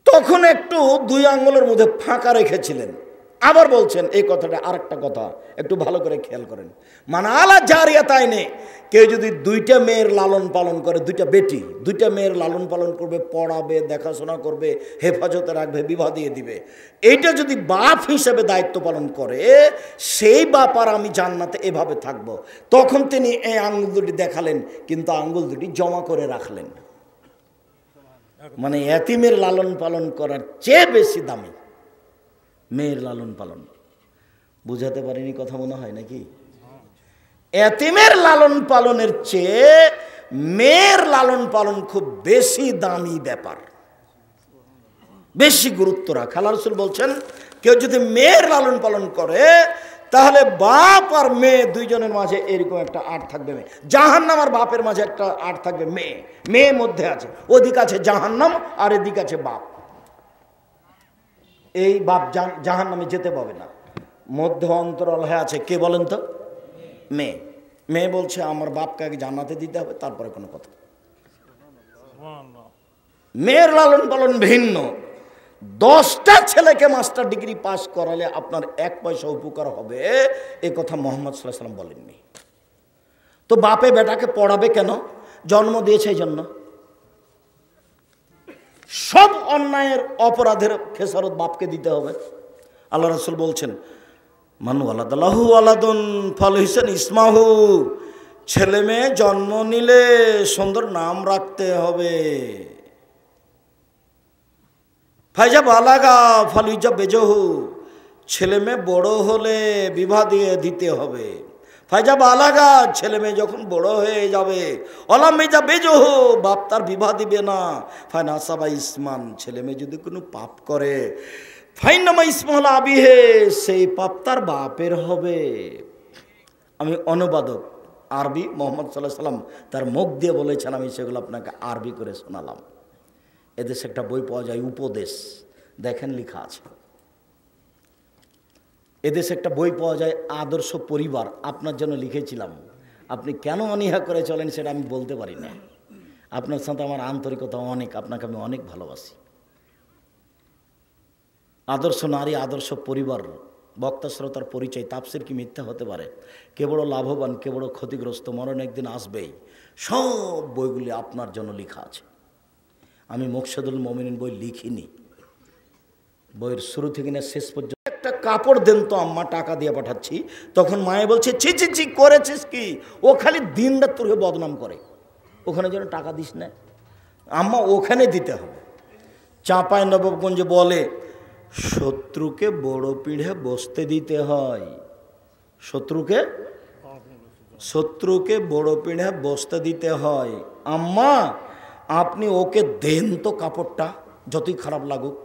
তখন একটু 2 আঙ্গুলের মধ্যে ফাঁকা রেখেছিলেন। আবার বলছেন এই কথাটা, আরেকটা কথা একটু ভালো করে খেয়াল করেন। মানে আলা জারিয়াতাইনে, কেউ যদি 2টা মেয়ের লালন পালন করে, 2টা বেটি 2টা মেয়ের লালন পালন করবে, পড়াবে, দেখাশোনা করবে, হেফাজতে রাখবে, বিবাহ দিয়ে দিবে, এইটা যদি বাপ হিসেবে দায়িত্ব পালন করে, সেই বাপ আর আমি জান্নাতে এভাবে থাকব। তখন তিনি এই আঙ্গুল 2টি দেখালেন, কিন্তু আঙ্গুল 2টি জমা করে রাখলেন। মানে এতিমের লালন পালন করার চেয়ে বেশি দামি মেয়ের লালন পালন। বুঝাতে পারিনি কথা মনে হয় নাকি? এতিমের লালন পালনের চেয়ে মেয়ের লালন পালন খুব বেশি দামি ব্যাপার, বেশি গুরুত্ব রাখা। আল্লাহ রাসূল বলছেন কেউ যদি মেয়ের লালন পালন করে তাহলে বাপ আর মেয়ে 2 জনের মাঝে এরকম একটা আট থাকবে। মেয়ে জাহান্নাম আর বাপের মাঝে একটা আট থাকবে। মেয়ে মধ্যে আছে, ওদিক আছে জাহান্নাম আর এদিক আছে বাপ। এই বাপ জাহান্নামে যেতে পাবে না, মধ্যে অন্তরাল হয়ে আছে কে বলেন তো? মেয়ে বলছে আমার বাপকে আগে জান্নাতে দিতে হবে, তারপরে কোনো কথা। মেয়ের লালন পালন ভিন্ন। 10টা ছেলেকে মাস্টার ডিগ্রি পাস করালে আপনার 1 পয়সা উপকার হবে, এ কথা মুহাম্মদ সাল্লাল্লাহু আলাইহি ওয়াসাল্লাম বলেননি। তো বাপে বেটাকে পড়াবে কেন? জন্ম দিয়েছে এই জন্য। সব অন্যায়ের অপরাধের খেসারত বাপকে দিতে হবে। আল্লাহ রাসূল বলছেন মান ওয়ালাদাল্লাহু ওয়ালাদুন ফালহিসান ইসমাহু, ছেলে মেয়ে জন্ম নিলে সুন্দর নাম রাখতে হবে। ফাইজা বালাগা ফালুজা বেজহু, ছেলে মেয়ে বড় হলে বিবাহ দিয়ে দিতে হবে। ফাইজা বালাগা, ছেলে মেয়ে যখন বড় হয়ে যাবে, অলামেজা বেজহ, বাপ তার বিবাহ দিবে না। ফাইনাসাবা ইসমান, ছেলে মেয়ে যদি কোনো পাপ করে, ফাইনামা ইসমাল আবিহে, সেই পাপ তার বাপের হবে। আমি অনুবাদক, আরবি, মোহাম্মদ সাল্লাল্লাহু আলাইহি সাল্লাম তার মুখ দিয়ে বলেছেন, আমি সেগুলো আপনাকে আরবি করে শোনালাম। এদেশে একটা বই পাওয়া যায়, উপদেশ, দেখেন লেখা আছে। এদেশে একটা বই পাওয়া যায়, আদর্শ পরিবার, আপনার জন্য লিখেছিলাম। আপনি কেন অনীহা করে চলেন সেটা আমি বলতে পারি না। আপনার সাথে আমার আন্তরিকতা অনেক, আপনাকে আমি অনেক ভালোবাসি। আদর্শ নারী, আদর্শ পরিবার, বক্তা শ্রোতার পরিচয়, তাফসীর কি মিথ্যা হতে পারে, কে বড় লাভবান, কে বড় ক্ষতিগ্রস্ত, মরণ একদিন আসবেই। সব বইগুলি আপনার জন্য লেখা আছে। আমি মুকশিদুল মুমিনিন বই লিখিনি, বইয়ের শুরু থেকে না শেষ পর্যন্ত। একটা কাপড় দেন তো আম্মা, টাকা দিয়ে পাঠাচ্ছি। তখন মায়ে বলছে, ছি ছি ছি, করেছিস কি? ও খালি দিন রাত তোকে বদনাম করে, ওখানে যেন টাকা দিস না আম্মা, ওখানে দিতে হবে। চাঁপাই নবাবগঞ্জে বলে, শত্রুকে বড় পিঠে বসতে দিতে হয়। শত্রুকে বড় পিঠে বসতে দিতে হয়। আম্মা আপনি ওকে দেন তো কাপড়টা, যতই খারাপ লাগুক।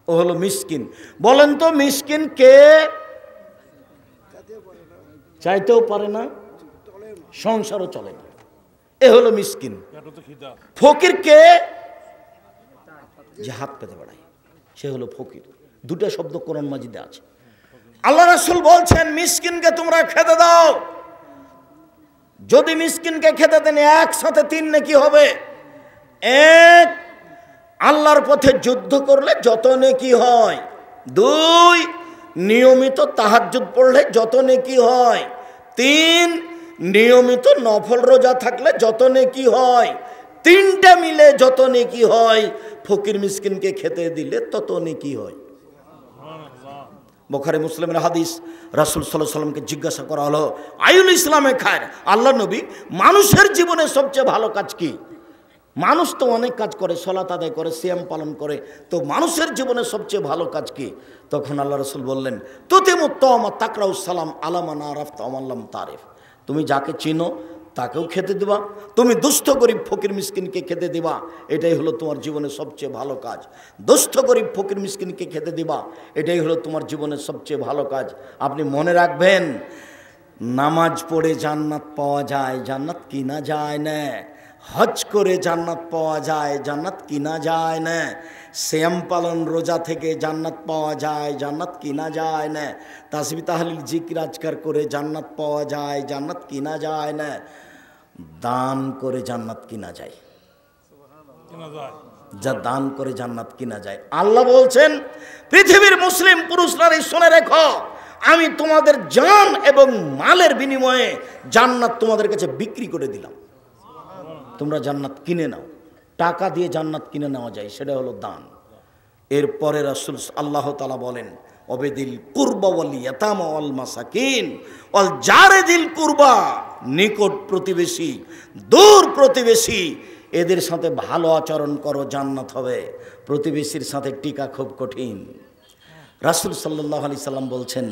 ও হলো মিসকিন। বলেন তো মিসকিন কে? চাইতেও পারে না, সংসারও চলে না, এ হলো মিসকিন। ফকির কে? যে হাত পেতে বেড়ায়, সে হলো ফকির। দুটো শব্দ কোরআন মাজিদে আছে। আল্লাহ রাসূল বলছেন, মিসকিনকে তোমরা খেতে দাও। যদি মিসকিনকে খেতে দেন, একসাথে 3 নেকি হবে। 1, আল্লাহর পথে যুদ্ধ করলে যত নেকি হয়। 2, নিয়মিত তাহাজ্জুদ পড়লে যত নেকি হয়। 3, নিয়মিত নফল রোজা থাকলে যত নেকি হয়। 3টা মিলে যত নেকি হয়, ফকির মিসকিনকে খেতে দিলে তত নেকি হয়। বুখারী মুসলিমের হাদিস। রাসূল সাল্লাল্লাহু আলাইহি সাল্লামকে জিজ্ঞাসা করা হলো, আইউল ইসলামে খায়র, আল্লাহ নবী মানুষের জীবনে সবচেয়ে ভালো কাজ কি? মানুষ তো অনেক কাজ করে, সালাত আদায় করে, সিয়াম পালন করে, তো মানুষের জীবনে সবচেয়ে ভালো কাজ কি? তখন আল্লাহ রাসূল বললেন, তুতিমুত তাওমা তাকরাউস সালাম আলা মান আরাফতা ওয়া মান লাম তারিফ। তুমি যাকে চিনো তাকেও খেতে দিবা, তুমি দুস্থ গরিব ফকির মিসকিনকে খেতে দিবা, এটাই হলো তোমার জীবনের সবচেয়ে ভালো কাজ। দুস্থ গরিব ফকির মিসকিনকে খেতে দিবা, এটাই হলো তোমার জীবনের সবচেয়ে ভালো কাজ। আপনি মনে রাখবেন, নামাজ পড়ে জান্নাত পাওয়া যায়, জান্নাত কিনা যায় না। হজ করে জান্নাত পাওয়া যায়, জান্নাত কিনা যায় না। সিয়াম পালন রোজা থেকে জান্নাত পাওয়া যায়, জান্নাত কিনা যায় না। তাসবিহ তাহলিল জিকির আজকার করে জান্নাত পাওয়া যায়, জান্নাত কিনা যায় না। দান করে জান্নাত কিনা যায়, যা দান করে জান্নাত কিনা যায়। আল্লাহ বলছেন, পৃথিবীর মুসলিম পুরুষ নারী শুনে রেখো, আমি তোমাদের জান এবং মালের বিনিময়ে জান্নাত তোমাদের কাছে বিক্রি করে দিলাম। তোমরা জান্নাত কিনে নাও। টাকা দিয়ে জান্নাত কিনে নেওয়া যায়, সেটা হলো দান। এরপরে রাসূল আল্লাহ তাআলা বলেন, অবেদিল কুরবা ওয়াল ইয়াতামা ওয়াল মাসাকিন ওয়াল জারিদিল কুরবা, নিকট প্রতিবেশী, দূর প্রতিবেশী, এদের সাথে ভালো আচরণ করো, জান্নাত হবে। প্রতিবেশীর সাথে টিকা খুব কঠিন। রাসূল সাল্লাল্লাহু আলাইহি সাল্লাম বলছেন,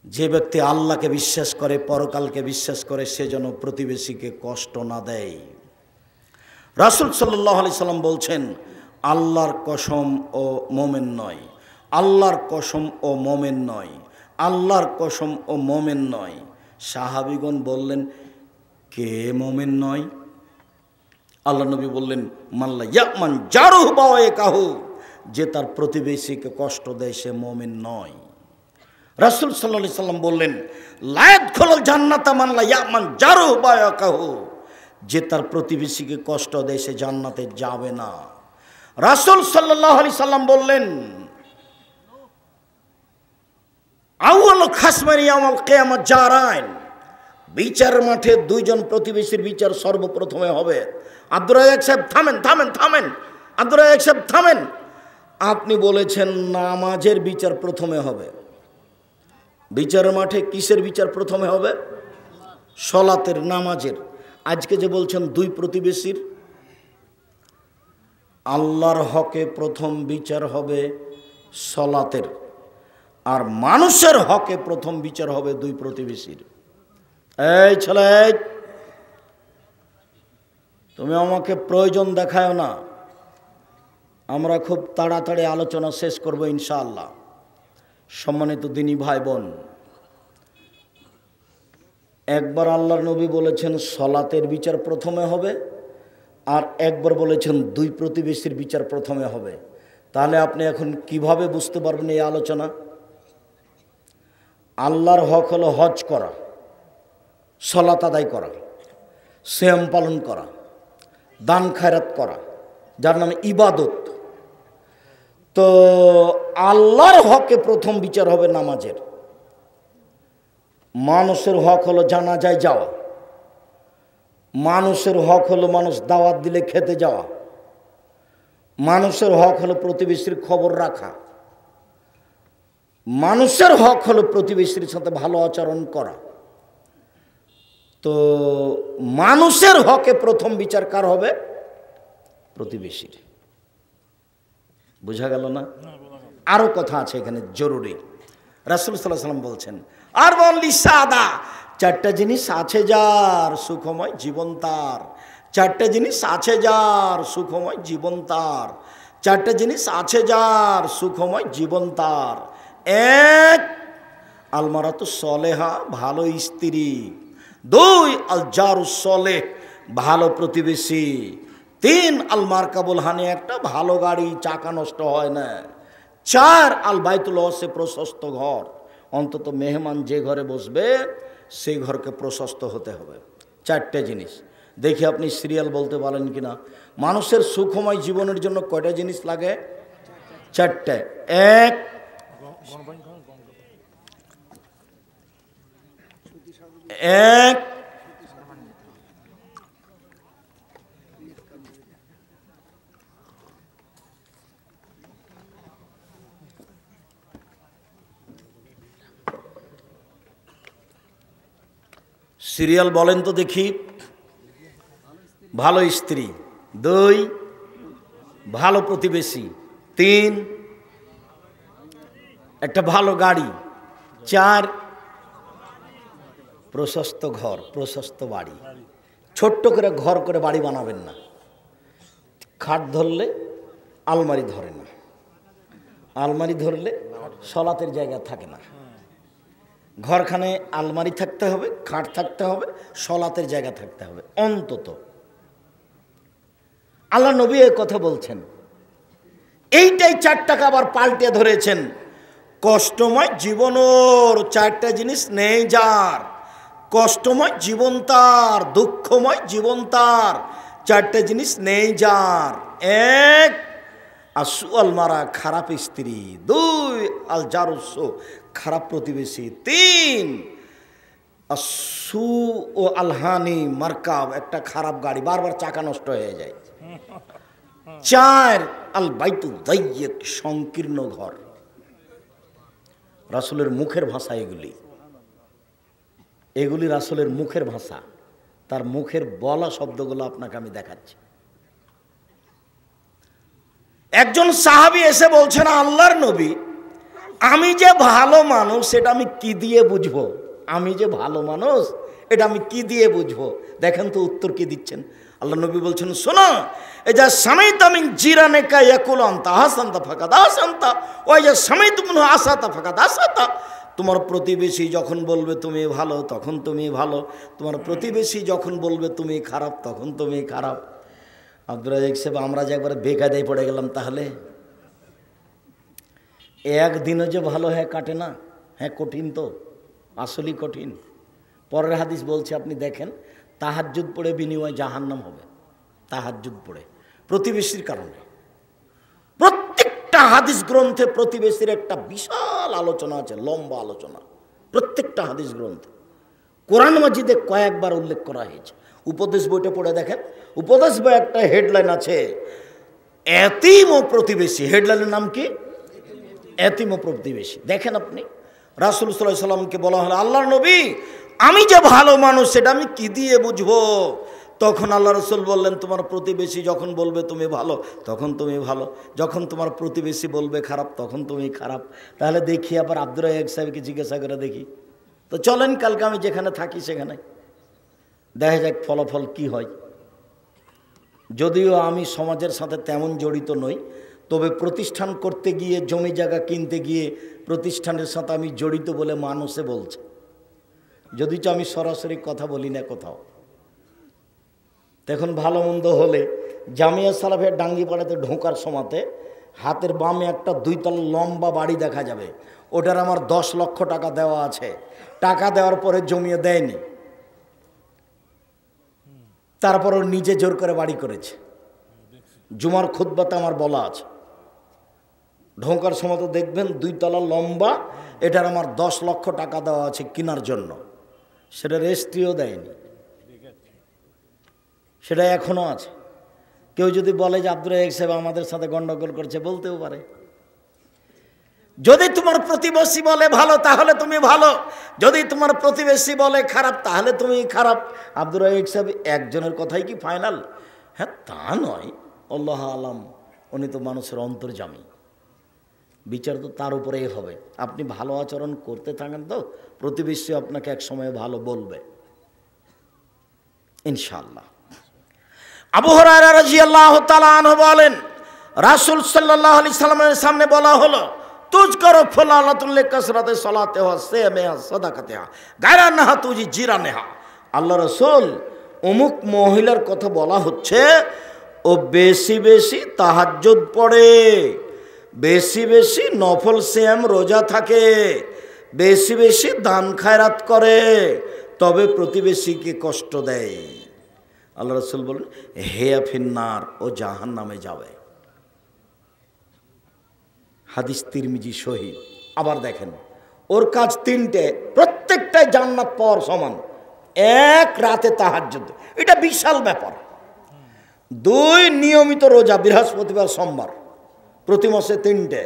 যে ব্যক্তি আল্লাহকে বিশ্বাস করে, পরকালকে বিশ্বাস করে, সে যেন প্রতিবেশীকে কষ্ট না দেয়। রাসূল সাল্লাল্লাহু আলাইহি সাল্লাম বলছেন, আল্লাহর কসম ও মোমেন নয়, আল্লাহর কসম ও মোমেন নয়, আল্লাহর কসম ও মোমেন নয়। সাহাবীগণ বললেন, কে মোমেন নয়? আল্লাহ নবী বললেন, মাল্লা ইয়ামান জারুহু বাওয়াকাহু, যে তার প্রতিবেশীকে কষ্ট দেয় সে মোমেন নয়। রাসূল সাল্লাল্লাহু আলাইহি সাল্লাম বললেন, লা ইয়াদখুলুল জান্নাতা মান লা ইয়ামান জারুহু বাওয়াকাহু, যে তার প্রতিবেশীকে কষ্ট দেয় সে জান্নাতে যাবে না। রাসূল সাল্লাল্লাহু আলাইহি সাল্লাম বললেন, আউয়ালু খাসমানি ইয়াউমাল কিয়ামাত জারাইন, বিচারের মাঠে 2 জন প্রতিবেশীর বিচার সর্বপ্রথমে হবে। আব্দুর রাজ্জাক সাহেব থামেন থামেন থামেন, আব্দুর রাজ্জাক সাহেব থামেন। আপনি বলেছেন নামাজের বিচার প্রথমে হবে। বিচারের মাঠে কিসের বিচার প্রথমে হবে? সলাতের, নামাজের। আজকে যে বলছেন 2 প্রতিবেশীর, আল্লাহর হকে প্রথম বিচার হবে সলাতের, আর মানুষের হকে প্রথম বিচার হবে দুই প্রতিবেশীর। এই ছেলে, তুমি আমাকে প্রয়োজন দেখায় না, আমরা খুব তাড়াতাড়ি আলোচনা শেষ করব ইনশাআল্লাহ। সম্মানিত দিনী ভাই বোন, একবার আল্লাহর নবী বলেছেন সলাতের বিচার প্রথমে হবে, আর একবার বলেছেন দুই প্রতিবেশীর বিচার প্রথমে হবে। তাহলে আপনি এখন কিভাবে বুঝতে পারবেন এই আলোচনা? আল্লাহর হক হলো হজ করা, সলাত আদায় করা, সিয়াম পালন করা, দান খায়রাত করা, যার নামে ইবাদত। তো আল্লাহর হকে প্রথম বিচার হবে নামাজের। মানুষের হক হলো জানাজায় যাওয়া, মানুষের হক হলো মানুষ দাওয়াত দিলে খেতে যাওয়া, মানুষের হক হলো প্রতিবেশীর খবর রাখা, মানুষের হক হলো প্রতিবেশীর সাথে ভালো আচরণ করা। তো মানুষের হকে প্রথম বিচার কার হবে? প্রতিবেশীর। বুঝা গেল না? আরো কথা আছে এখানে জরুরি। রাসূল সাল্লাল্লাহু আলাইহি ওয়াসাল্লাম বলছেন, আর বললি সাদা, চারটা জিনিস আছে যার সুখময় জীবন তার, চারটা জিনিস আছে যার সুখময় জীবন তার, চারটা জিনিস আছে যার সুখময় জীবন তার। এক, আলমারাতু সলেহা, ভালো স্ত্রী। দুই, আল জারু সলেহ, ভালো প্রতিবেশী। তিন, আল মারকাবুল হানি, একটা ভালো গাড়ি, চাকা নষ্ট হয় না। চার, আল বাইতুল ওয়াসে, প্রশস্ত ঘর। অন্তত মেহমান যে ঘরে বসবে সেই ঘরকে প্রশস্ত হতে হবে। চারটে জিনিস। দেখি আপনি সিরিয়াল বলতে পারেন কিনা। মানুষের সুখময় জীবনের জন্য কয়টা জিনিস লাগে? চারটে। এক, সিরিয়াল বলেন তো দেখি। ভালো স্ত্রী। দুই, ভালো প্রতিবেশী। তিন, একটা ভালো গাড়ি। চার, প্রশস্ত ঘর, প্রশস্ত বাড়ি। ছোট্ট করে ঘর করে বাড়ি বানাবেন না। খাট ধরলে আলমারি ধরে না, আলমারি ধরলে সলাতের জায়গা থাকে না। ঘরখানে আলমারি থাকতে হবে, খাট থাকতে হবে, সলাতের জায়গা থাকতে হবে অন্তত। আল্লাহ নবী এই কথা বলছেন। এইটাই চারটাকে আবার পাল্টে ধরেছেন। কষ্টময় জীবনের চারটা জিনিস নেই যার, কষ্টময় জীবন তার, দুঃখময় জীবন তার, চারটা জিনিস নেই যার। এক, আসু আল মারা, খারাপ স্ত্রী। দুই, আল জারুসু, খারাপ প্রতিবেশী। তিন, আসু ও আলহানি মার্কাব, একটা খারাপ গাড়ি, বারবার চাকা নষ্ট হয়ে যায়। চার, আল বাইতু দাইয়িক, সংকীর্ণ ঘর। রাসূলের মুখের ভাষা এগুলি, এগুলি রাসূলের মুখের ভাষা। তার মুখের বলা শব্দগুলো আপনাকে আমি দেখাচ্ছি। একজন সাহাবী এসে বলছেন, আল্লাহর নবী, আমি যে ভালো মানুষ সেটা আমি কি দিয়ে বুঝবো? আমি যে ভালো মানুষ এটা আমি কি দিয়ে বুঝবো? দেখেন তো উত্তর কি দিচ্ছেন। আল্লাহ নবী বলছেন, শোনো, এই যে সামাইতা মিন জিরানিকা ইয়াকুলু আনতা হাসানতা ফাকাদ হাসানতা, ওই যে সামাইতু মিনহু আসাতা ফাকাদ আসাতা। তোমার প্রতিবেশী যখন বলবে তুমি ভালো তখন তুমি ভালো, তোমার প্রতিবেশী যখন বলবে তুমি খারাপ তখন তুমি খারাপ। আব্দুর রাজ্জাক সাহেব, আমরা যে একবার বেকায়দায় পড়ে গেলাম, তাহলে একদিনও যে ভালো হ্যাঁ কাটে না। হ্যাঁ কঠিন, তো আসলেই কঠিন। পরের হাদিস বলছে, আপনি দেখেন, তাহাজ্জুদ পড়ে বিনিময় জাহান্নাম হবে। তাহাজ্জুদ পড়ে প্রতিবেশীর কারণে। প্রত্যেকটা হাদিস গ্রন্থে প্রতিবেশীর একটা বিশাল আলোচনা আছে, লম্বা আলোচনা প্রত্যেকটা হাদিস গ্রন্থে। কোরআন মাজিদে কয়েকবার উল্লেখ করা হয়েছে। উপদেশ বইটা পড়ে দেখেন, উপদেশ বই একটা হেডলাইন আছে, এতিম ও প্রতিবেশী। হেডলাইনের নাম কি? এতিম ও প্রতিবেশী। দেখেন আপনি, রাসূল সাল্লাল্লাহু আলাইহি সাল্লামকে বলা হলো, আল্লাহর নবী, আমি যে ভালো মানুষ সেটা আমি কি দিয়ে বুঝবো? তখন আল্লাহ রসুল বললেন, তোমার প্রতিবেশী যখন বলবে তুমি ভালো তখন তুমি ভালো, যখন তোমার প্রতিবেশী বলবে খারাপ তখন তুমি খারাপ। তাহলে দেখি আবার আব্দুর রাজ্জাক সাহেবকে জিজ্ঞাসা করে দেখি। তো চলেন কালকে আমি যেখানে থাকি সেখানে দেখা যাক ফলাফল কি হয়। যদিও আমি সমাজের সাথে তেমন জড়িত নই, তবে প্রতিষ্ঠান করতে গিয়ে, জমি জায়গা কিনতে গিয়ে প্রতিষ্ঠানের সাথে আমি জড়িত বলে মানুষে বলছে, যদিও আমি সরাসরি কথা বলি না কোথাও। এখন ভালো মন্দ হলে জামিয়া সালাফের ডাঙ্গিপাড়াতে ঢোকার সময়তে হাতের বামে একটা 2 তলা লম্বা বাড়ি দেখা যাবে, ওটার আমার 10 লক্ষ টাকা দেওয়া আছে। টাকা দেওয়ার পরে জমিয়ে দেয়নি, তারপর ওর নিজে জোর করে বাড়ি করেছে। জুমার খুতবাতে আমার বলা আছে, ঢোকার সময় তো দেখবেন 2 তলা লম্বা, এটার আমার 10 লক্ষ টাকা দেওয়া আছে কেনার জন্য। সেটা রেজিস্ট্রিও দেয়নি, সেটা এখনও আছে। কেউ যদি বলে যে আব্দুর রাজ্জাক সাহেব আমাদের সাথে গন্ডগোল করছে, বলতেও পারে। যদি তোমার প্রতিবেশী বলে ভালো তাহলে তুমি ভালো, যদি তোমার প্রতিবেশী বলে খারাপ তাহলে তুমি খারাপ। আব্দুর রাজ্জাক সাহেব একজনের কথাই কি ফাইনাল? হ্যাঁ, তা নয়, আল্লাহ আলাম, উনি তো মানুষের অন্তর্যামী, বিচার তো তার উপরেই হবে। আপনি ভালো আচরণ করতে থাকেন তো প্রতিবেশী আপনাকে এক সময় ভালো বলবে ইনশাআল্লাহ। আবু হুরায়রা রাদিয়াল্লাহু তাআলা আনহু বলেন, রাসূল সাল্লাল্লাহু আলাইহি সাল্লামের সামনে বলা হলো, তুজকারু ফুলানাতুল লিকাসরাতি সালাতিহা সিয়ামিহা সাদাকাতিহা গায়রা নাহা তুজি জিরানেহা। আল্লাহ রাসূল, অমুক মহিলার কথা বলা হচ্ছে, ও বেশি বেশি তাহাজ্জুদ পড়ে, বেশি বেশি নফল সিয়াম রোজা থাকে, বেশি বেশি দান খায়রাত করে, তবে প্রতিবেশীকে কষ্ট দেয়। আল্লাহ রাসূল বলেন, হেয়া ফিন্নার, ও জাহান্নামে যাবে। হাদিস তিরমিজি সহিহ। আবার দেখেন, ওর কাজ 3টে, প্রত্যেকটাই জান্নাত পাওয়ার সমান। 1, রাতে তাহাজ্জুদ, এটা বিশাল ব্যাপার। 2, নিয়মিত রোজা, বৃহস্পতিবার সোমবার, প্রতি মাসে 3টে,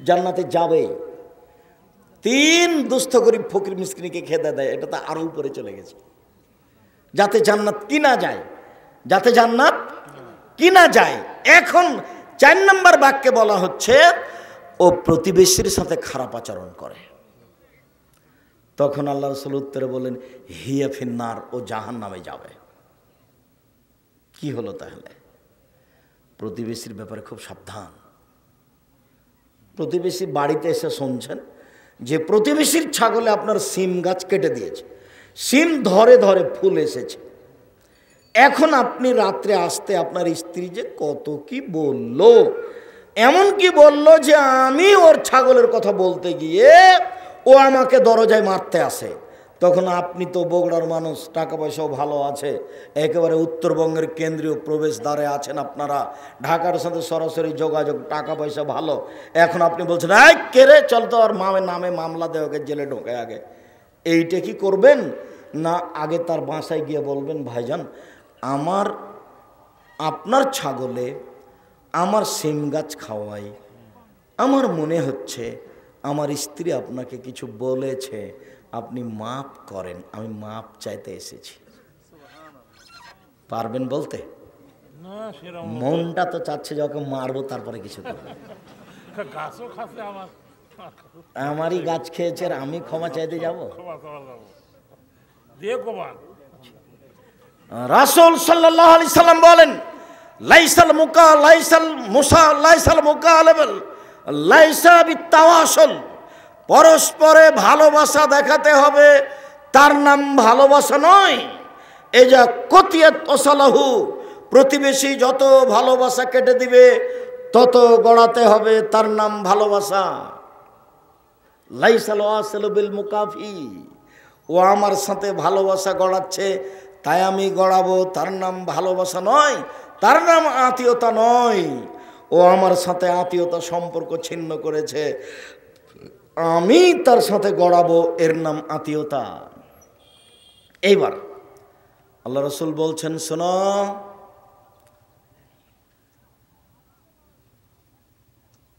জান্নাতে যাবে। 3, দুস্থ গরিব ফকির মিসকিনকে খেতে দেয়, এটা তো আরো উপরে চলে গেছে। যাতে জান্নাত কিনা যায়, যাতে জান্নাত কিনা যায়। এখন 4 নম্বর বাক্যে বলা হচ্ছে, ও প্রতিবেশীর সাথে খারাপ আচরণ করে। তখন আল্লাহ রাসূল উত্তরে বলেন, হিয়া ফিন্নার, ও জাহান্নামে যাবে। কি হলো তাহলে? প্রতিবেশীর ব্যাপারে খুব সাবধান। প্রতিবেশী বাড়িতে এসে শুনছেন যে প্রতিবেশীর ছাগলে আপনার সিম গাছ কেটে দিয়েছে, সিম ধরে ধরে ফুল এসেছে। এখন আপনি রাত্রে আসতে আপনার স্ত্রী যে কত কি বলল, এমন কি বলল যে আমি ওর ছাগলের কথা বলতে গিয়ে ও আমাকে দরজায় মারতে আসে। তখন আপনি তো বগুড়ার মানুষ, টাকা পয়সাও ভালো আছে, একেবারে উত্তরবঙ্গের কেন্দ্রীয় প্রবেশদ্বারে আছেন আপনারা, ঢাকার সাথে সরাসরি যোগাযোগ, টাকা পয়সা ভালো। এখন আপনি বলছেন, এই কে রে, চল তো ওর নামে মামলা দেয়, ওকে জেলে ঢোকে আগে। এইটা কি করবেন? না, আগে তার বাসায় গিয়ে বলবেন, ভাইজান আপনার ছাগলে আমার সিম গাছ খাওয়াই, আমার মনে হচ্ছে আমার স্ত্রী আপনাকে কিছু বলেছে, আপনি মাপ করেন, আমি মাপ চাইতে এসেছি। পারবেন বলতে? মনটা তো চাচ্ছে যে ওকে মারবো, তারপরে কিছু করবো। আমারই গাছ খেয়েছে আর আমি ক্ষমা চাইতে যাব? রাসূল সাল্লাল্লাহু আলাইহি সাল্লাম বলেন, লাইসাল মুকালাবাল লাইসা বিতাওয়াসুল, পরস্পরে ভালোবাসা দেখাতে হবে, তার নাম ভালোবাসা নয়। এই যা কতিয়াত ওসালাহু, প্রতিবেশী যত ভালোবাসা কেটে দিবে তত গড়াতে হবে, তার নাম ভালোবাসা। লাইসাল ওয়াসিলু বিল মুকাফি, ও আমার সাথে ভালোবাসা গড়াচ্ছে তাই আমি গড়াবো, তার নাম ভালোবাসা নয়, তার নাম আত্মীয়তা নয়। ও আমার সাথে আত্মীয়তা সম্পর্ক ছিন্ন করেছে, আমি তার সাথে গড়াবো, এর নাম আত্মীয়তা। এইবার আল্লাহ রাসূল বলছেন, শোনো,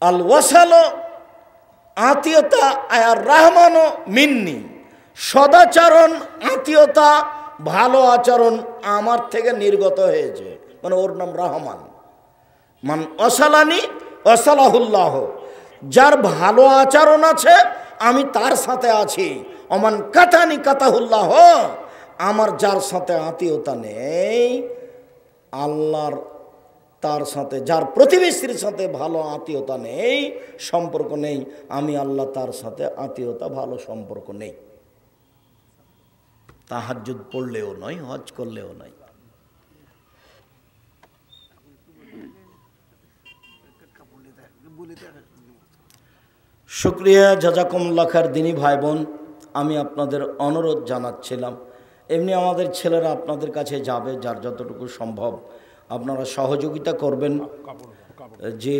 আল ওয়াসালো আত্মীয়তা আয়ার রহমানো মিন্নি, সদাচরণ আত্মীয়তা ভালো আচরণ আমার থেকে নির্গত হয়েছে, মানে ওর নাম রহমান। মান অসালানি অসালাহুল্লাহ, যার ভালো আচরণ আছে আমি তার সাথে আছি। অমান কাতানি কাতাহুল্লাহ, আমার যার সাথে আত্মীয়তা নেই আল্লাহর, তার সাথে যার প্রতিবেশীর সাথে ভালো আত্মীয়তা নেই, সম্পর্ক নেই, আমি আল্লাহ তার সাথে আত্মীয়তা ভালো সম্পর্ক নেই। তাহাজ্জুদ পড়লেও নয়, হজ করলেও নয়। শুক্রিয়া, জাযাকুমুল্লাহ খায়ের। দিনী ভাই বোন, আমি আপনাদের অনুরোধ জানাচ্ছিলাম, এমনি আমাদের ছেলেরা আপনাদের কাছে যাবে, যার যতটুকু সম্ভব আপনারা সহযোগিতা করবেন। যে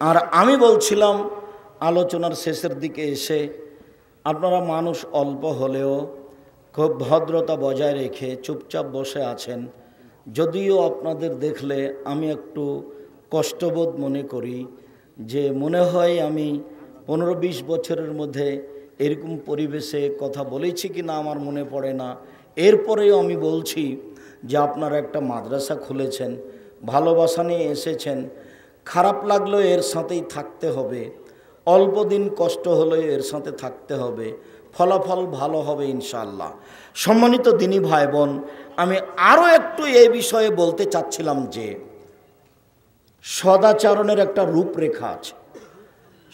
আর আমি বলছিলাম আলোচনার শেষের দিকে এসে, আপনারা মানুষ অল্প হলেও খুব ভদ্রতা বজায় রেখে চুপচাপ বসে আছেন। যদিও আপনাদের দেখলে আমি একটু কষ্টবোধ মনে করি, যে মনে হয় আমি 15-20 বছরের মধ্যে এরকম পরিবেশে কথা বলেছি কি না আমার মনে পড়ে না। এরপরেও আমি বলছি যে আপনারা একটা মাদ্রাসা খুলেছেন, ভালোবাসা নিয়ে এসেছেন, খারাপ লাগলেও এর সাথেই থাকতে হবে, অল্প দিন কষ্ট হলেও এর সাথে থাকতে হবে, ফলাফল ভালো হবে ইনশাআল্লাহ। সম্মানিত দিনী ভাই বোন, আমি আরও একটু এই বিষয়ে বলতে চাচ্ছিলাম যে সদাচরণের একটা রূপরেখা আছে,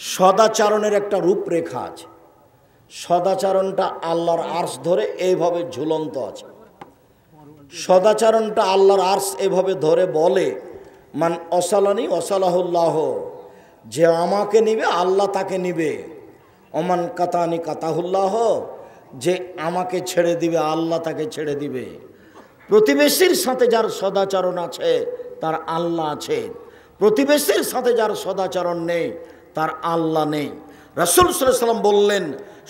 সদাচরণের একটা রূপরেখা আছে। সদাচরণটা আল্লাহর আরশ ধরে এইভাবে ঝুলন্ত আছে। সদাচরণটা আল্লাহর আরশ এভাবে ধরে বলে, মান অসালানি অসালাহুল্লাহ, যে আমাকে নিবে আল্লাহ তাকে নিবে। অমান কাতানি কাতাহুল্লাহ, যে আমাকে ছেড়ে দিবে আল্লাহ তাকে ছেড়ে দিবে। প্রতিবেশীর সাথে যার সদাচরণ আছে তার আল্লাহ আছে, প্রতিবেশীর সাথে যার সদাচরণ নেই তার আল্লাহ নেই। রাসূল সাল্লাল্লাহু আলাইহি ওয়াসাল্লাম বললেন,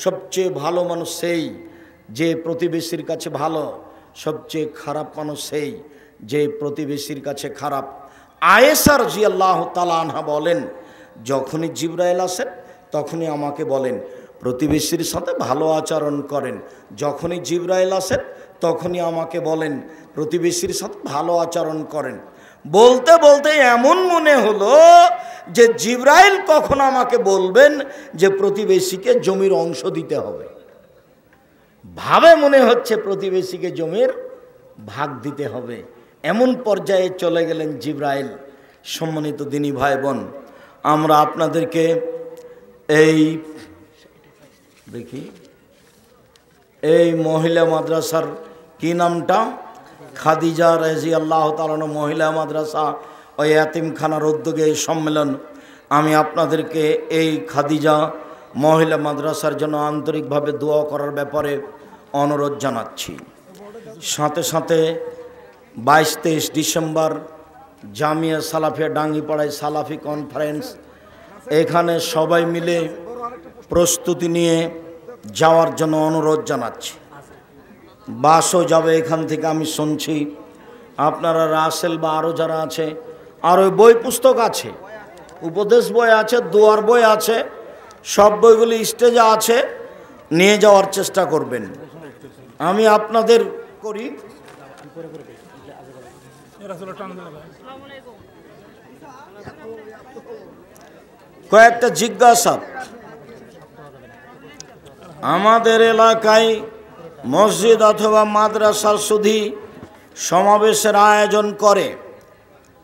সবচেয়ে ভালো মানুষ সেই যে প্রতিবেশীর কাছে ভালো, সবচেয়ে খারাপ মানুষ সেই যে প্রতিবেশীর কাছে খারাপ। আয়েশা রাদিয়াল্লাহু তাআলা আনহা বলেন, যখনই জিবরাইল আসেন তখনই আমাকে বলেন প্রতিবেশীর সাথে ভালো আচরণ করেন। যখনই জিবরাইল আসেন তখনই আমাকে বলেন প্রতিবেশীর সাথে ভালো আচরণ করেন। বলতে বলতে এমন মনে হলো যে জিবরাইল কখন আমাকে বলবেন যে প্রতিবেশীকে জমির অংশ দিতে হবে। ভাবে মনে হচ্ছে প্রতিবেশীকে জমির ভাগ দিতে হবে, এমন পর্যায়ে চলে গেলেন জিবরাইল। সম্মানিত দিনী ভাই বোন, আমরা আপনাদেরকে এই এই মহিলা মাদ্রাসার কি নামটা, খাদিজা রাদিয়াল্লাহু তাআলা মহিলা মাদ্রাসা ও ইয়াতিমখানার উদ্যোগে এই সম্মেলন, আমি আপনাদেরকে এই খাদিজা মহিলা মাদ্রাসার জন্য আন্তরিকভাবে দোয়া করার ব্যাপারে অনুরোধ জানাচ্ছি। সাথে সাথে 22-23 ডিসেম্বর জামিয়া সালাফিয়া ডাঙ্গিপাড়ায় সালাফি কনফারেন্স, এখানে সবাই মিলে প্রস্তুতি নিয়ে যাওয়ার জন্য অনুরোধ জানাচ্ছি। বাসও যাবে এখান থেকে আমি শুনছি। আপনারা রাসেল বা আরও যারা আছে, আর ওই বই পুস্তক আছে, উপদেশ বই আছে, দোয়ার বই আছে, সব বইগুলি স্টেজে আছে, নিয়ে যাওয়ার চেষ্টা করবেন। আমি আপনাদের করি কয়েকটা জিজ্ঞাসা। আমাদের এলাকায় মসজিদ অথবা মাদ্রাসার সুধী সমাবেশের আয়োজন করে,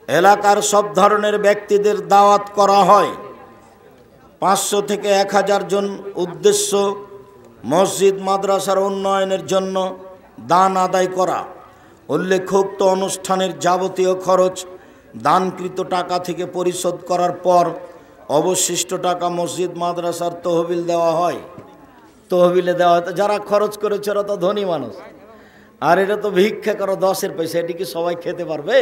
এলাকার সব ধরনের ব্যক্তিদের দাওয়াত করা হয়। 500 থেকে 1000 জন, উদ্দেশ্য মসজিদ মাদ্রাসার উন্নয়নের জন্য দান আদায় করা। উল্লেখোক্ত অনুষ্ঠানের যাবতীয় খরচ দানকৃত টাকা থেকে পরিশোধ করার পর অবশিষ্ট টাকা মসজিদ মাদ্রাসার তহবিল দেওয়া হয়। তহবিলে দেওয়া হয়, যারা খরচ করেছে ওরা তো ধনী মানুষ, আর এটা তো ভিক্ষা করো 10-এর পয়সা, এটি কি সবাই খেতে পারবে?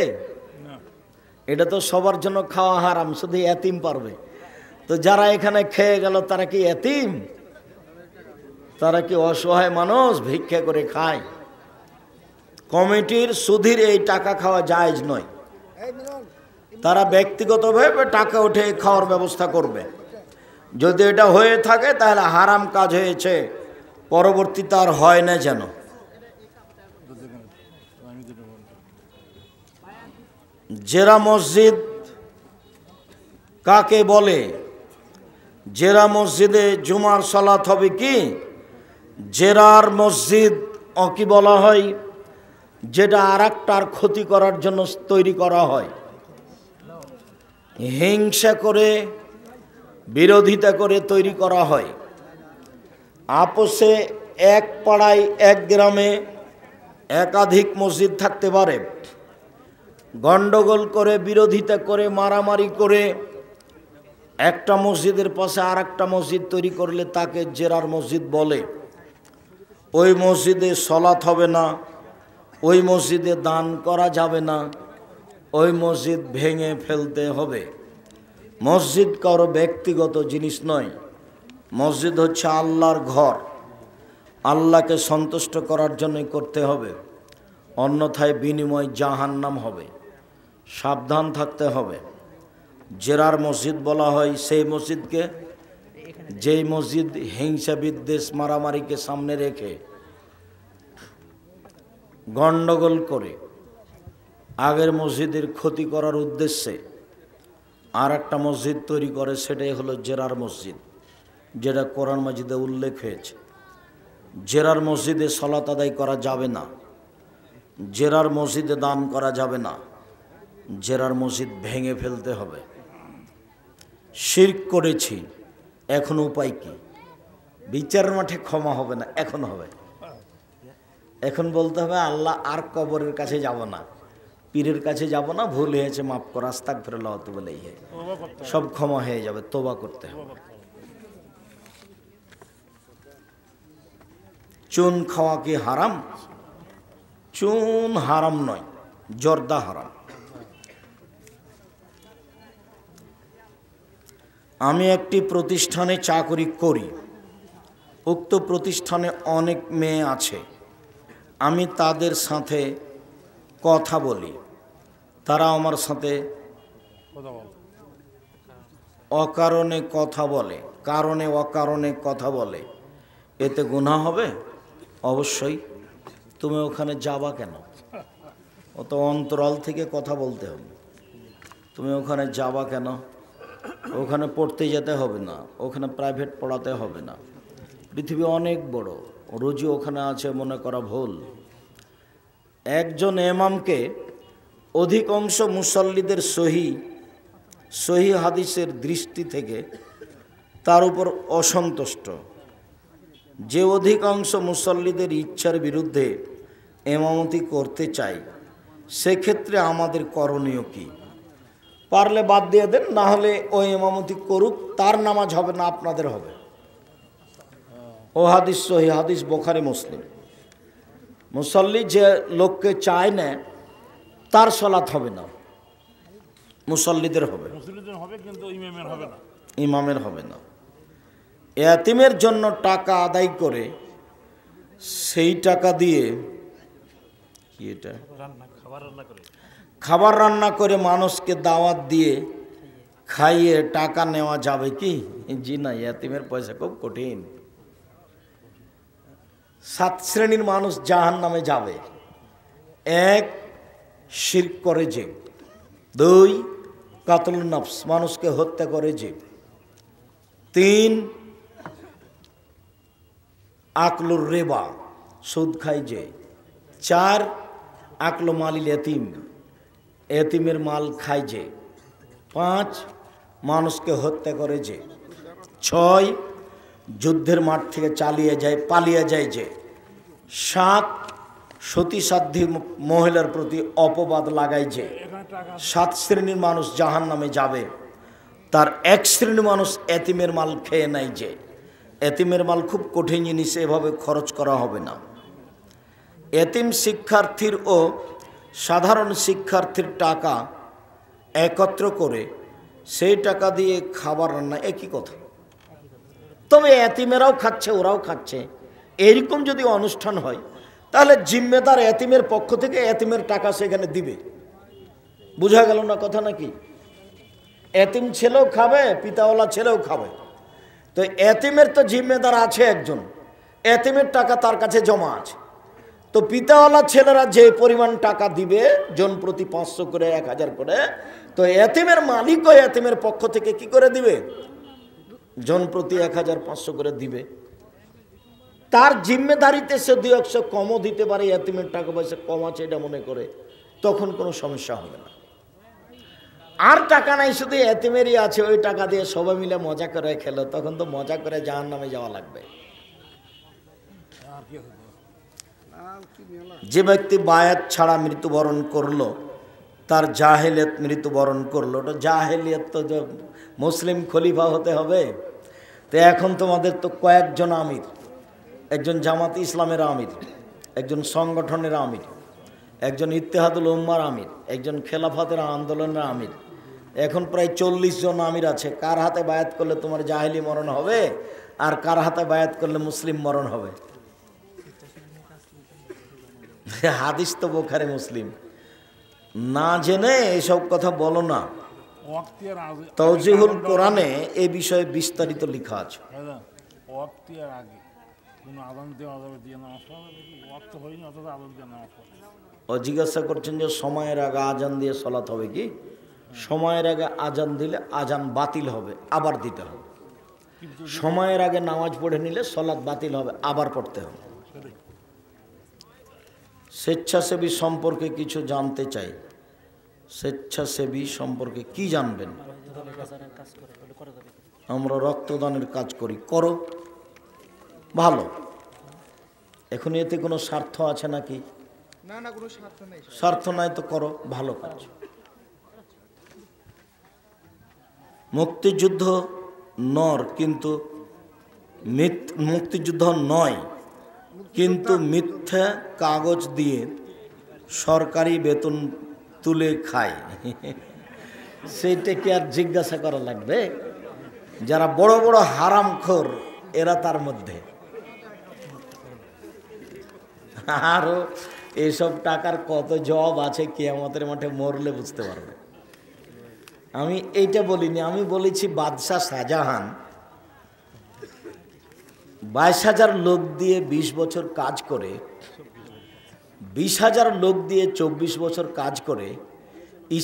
এটা তো সবার জন্য খাওয়া হারাম, শুধু এতিম পারবে। তো যারা এখানে খেয়ে গেল তারা কি এতিম? তারা কি অসহায় মানুষ ভিক্ষা করে খায়? কমিটির সুধীর এই টাকা খাওয়া জায়েজ নয়। তারা ব্যক্তিগতভাবে টাকা উঠে খাওয়ার ব্যবস্থা করবে। যদি এটা হয়ে থাকে তাহলে হারাম কাজ হয়েছে, পরবর্তীতে আর হয় না যেন। জেরা মসজিদ কাকে বলে? জেরা মসজিদে জুমার সালাত হবে কি? জেরার মসজিদ কি বলা হয়? যেটা আর একটার ক্ষতি করার জন্য তৈরি করা হয়, হিংসা করে বিরোধিতা করে তৈরি করা হয়। আপোষে এক পাড়ায় এক গ্রামে একাধিক মসজিদ থাকতে পারে, গন্ডগোল করে বিরোধিতা করে মারামারি করে একটা মসজিদের পাশে আর একটা মসজিদ তৈরি করলে তাকে জেরার মসজিদ বলে। ওই মসজিদে সলাত হবে না, ওই মসজিদে দান করা যাবে না, ওই মসজিদ ভেঙে ফেলতে হবে। মসজিদ কারো ব্যক্তিগত জিনিস নয়, মসজিদ হচ্ছে আল্লাহর ঘর, আল্লাহকে সন্তুষ্ট করার জন্যই করতে হবে, অন্যথায় বিনিময় জাহান্নাম হবে। সাবধান থাকতে হবে। জেরার মসজিদ বলা হয় সেই মসজিদকে যেই মসজিদ হিংসা বিদ্বেষ মারামারিকে সামনে রেখে গণ্ডগোল করে আগের মসজিদের ক্ষতি করার উদ্দেশ্যে আর একটা মসজিদ তৈরি করে, সেটাই হলো জেরার মসজিদ, যেটা কোরআন মাজিদে উল্লেখ হয়েছে। জেরার মসজিদে সালাত আদায় করা যাবে না, জেরার মসজিদে দান করা যাবে না, জেরার মসজিদ ভেঙে ফেলতে হবে। শিরক করেছি, এখন উপায় কি? বিচারের মাঠে ক্ষমা হবে না, এখন হবে। এখন বলতে হবে আল্লাহ আর কবরের কাছে যাব না, পীরের কাছে যাব না, ভুল হয়েছে মাফ কর, আস্তাগফিরুল্লাহ বলেই সব ক্ষমা হয়ে যাবে। তওবা করতে হবে। চুন খাওয়া কি হারাম? চুন হারাম নয়, জর্দা হারাম। আমি একটি প্রতিষ্ঠানে চাকরি করি, উক্ত প্রতিষ্ঠানে অনেক মেয়ে আছে, আমি তাদের সাথে কথা বলি, তারা আমার সাথে অকারণে কথা বলে, কারণে অকারণে কথা বলে, এতে গুনাহ হবে? অবশ্যই। তুমি ওখানে যাবা কেন? অত অন্তরাল থেকে কথা বলতে হবে। তুমি ওখানে যাবা কেন? ওখানে পড়তে যেতে হবে না, ওখানে প্রাইভেট পড়াতে হবে না। পৃথিবী অনেক বড়, রোজই ওখানে আছে মনে করা ভুল। একজন ইমামকে অধিকাংশ মুসল্লিদের সহি হাদিসের দৃষ্টি থেকে তার উপর অসন্তুষ্ট। যে অধিকাংশ মুসল্লিদের ইচ্ছার বিরুদ্ধে ইমামতি করতে চায়, সেক্ষেত্রে আমাদের করণীয় কি? পারলে বাদ দিয়ে দেন, না হলে ওই ইমামতি করুক, তার নামাজ হবে না, আপনাদের হবে। ও হাদিস সহি হাদিস, বুখারী মুসলিম। মুসল্লি যে লোককে চায় না তার সালাত হবে না, মুসল্লিদের হবে, কিন্তু ইমামের হবে না। এতিমের জন্য টাকা আদায় করে সেই টাকা দিয়ে কি এটা খাবার রান্না করে মানুষকে দাওয়াত দিয়ে খাইয়ে টাকা নেওয়া যাবে কি? জি না, এতিমের পয়সা খুব কঠিন। 7 শ্রেণীর মানুষ জাহান্নামে যাবে। 1, শিরক করে যে। 2, কাতলুন নফস, মানুষকে হত্যা করে যে। 3, আকলুর রিবা, সুদ খায় যে। 4, আকলু মালিল এতিম, এতিমের মাল খায় যে। 5, মানুষকে হত্যা করে যে। 6, যুদ্ধের মাঠ থেকে পালিয়ে যায় যে। 7, সতী সাধ্বী মহিলার প্রতি অপবাদ লাগায় যে। 7 শ্রেণীর মানুষ জাহান্নামে যাবে। তার 1 শ্রেণীর মানুষ এতিমের মাল খেয়ে নেয় যে। এতিমের মাল খুব কঠিন জিনিস, এভাবে খরচ করা হবে না। এতিম শিক্ষার্থীর ও সাধারণ শিক্ষার্থীর টাকা একত্র করে সেই টাকা দিয়ে খাবার রান্না, একই কথা। তবে এতিমেরাও খাচ্ছে, ওরাও খাচ্ছে, এরকম যদি অনুষ্ঠান হয় তাহলে জিম্মেদার এতিমের পক্ষ থেকে এতিমের টাকা সেখানে দিবে। বোঝা গেল না কথা নাকি? এতিম ছেলেও খাবে, পিতাওয়ালা ছেলেও খাবে। তো এতিমের তো জিম্মেদার আছে একজন, এতিমের টাকা তার কাছে জমা আছে, তো পিতাওয়ালা ছেলেরা যে পরিমাণ টাকা দিবে জন প্রতি 500 করে 1000 করে, তো এতিমের মালিকও এতিমের পক্ষ থেকে কি করে দিবে? জন প্রতি 1500 করে দিবে। তার জিম্মেদারিতে সে 200 কমও দিতে পারে, এতিমের টাকা পয়সা কম আছে এটা মনে করে, তখন কোনো সমস্যা হবে না। আর টাকা নাই, শুধু এতিমেরই আছে, ওই টাকা দিয়ে সবাই মিলে মজা করে খেলো, তখন তো মজা করে জাহান্নামে যাওয়া লাগবে। যে ব্যক্তি বায়াত ছাড়া মৃত্যুবরণ করলো, তার জাহেলিয়ত মৃত্যুবরণ করলো, ওটা জাহেলিয়ত, তো মুসলিম খলিফা হতে হবে। তো এখন তোমাদের তো কয়েকজন আমির, একজন জামাত ইসলামের আমির, একজন সংগঠনের আমির, একজন ইত্তেহাদুল উম্মার আমির, একজন খেলাফতের আন্দোলনের আমির, এখন প্রায় 40 জন আমির আছে। কার হাতে বায়াত করলে তোমার জাহেলি মরণ হবে, আর কার হাতে বায়াত করলে মুসলিম মরণ হবে? হাদিস তো বুখারী মুসলিম, না জেনে এসব কথা বলো না। তাওজিহুল কোরআনে এই বিষয়ে বিস্তারিত লেখা আছে। ও জিজ্ঞাসা করছেন যে সময়ের আগে আজান দিয়ে সালাত হবে কি? সময়ের আগে আজান দিলে আজান বাতিল হবে, আবার দিতে হবে। সময়ের আগে নামাজ পড়ে নিলে সালাত বাতিল হবে, আবার পড়তে হবে। স্বেচ্ছাসেবী সম্পর্কে কিছু জানতে চাই। স্বেচ্ছাসেবী সম্পর্কে কি জানবেন? আমরা রক্তদানের কাজ করি, করো, ভালো। এখন এতে কোনো স্বার্থ আছে নাকি? না, না, কোনো স্বার্থ নেই। স্বার্থ নাই তো করো, ভালো কাজ। মুক্তিযুদ্ধ নর কিন্তু মুক্তিযুদ্ধ নয়, কিন্তু মিথ্যা কাগজ দিয়ে সরকারি বেতন তুলে খায়, সেইটা কি আর জিজ্ঞাসা করা লাগবে? যারা বড় বড় হারামখোর এরা তার মধ্যে। আরো এসব টাকার কত জব আছে, কিয়ামতের মাঠে মরলে বুঝতে পারবে। আমি এইটা বলিনি, আমি বলেছি বাদশাহ শাহজাহান 22,000 লোক দিয়ে 20 বছর কাজ করে, 20,000 লোক দিয়ে 24 বছর কাজ করে,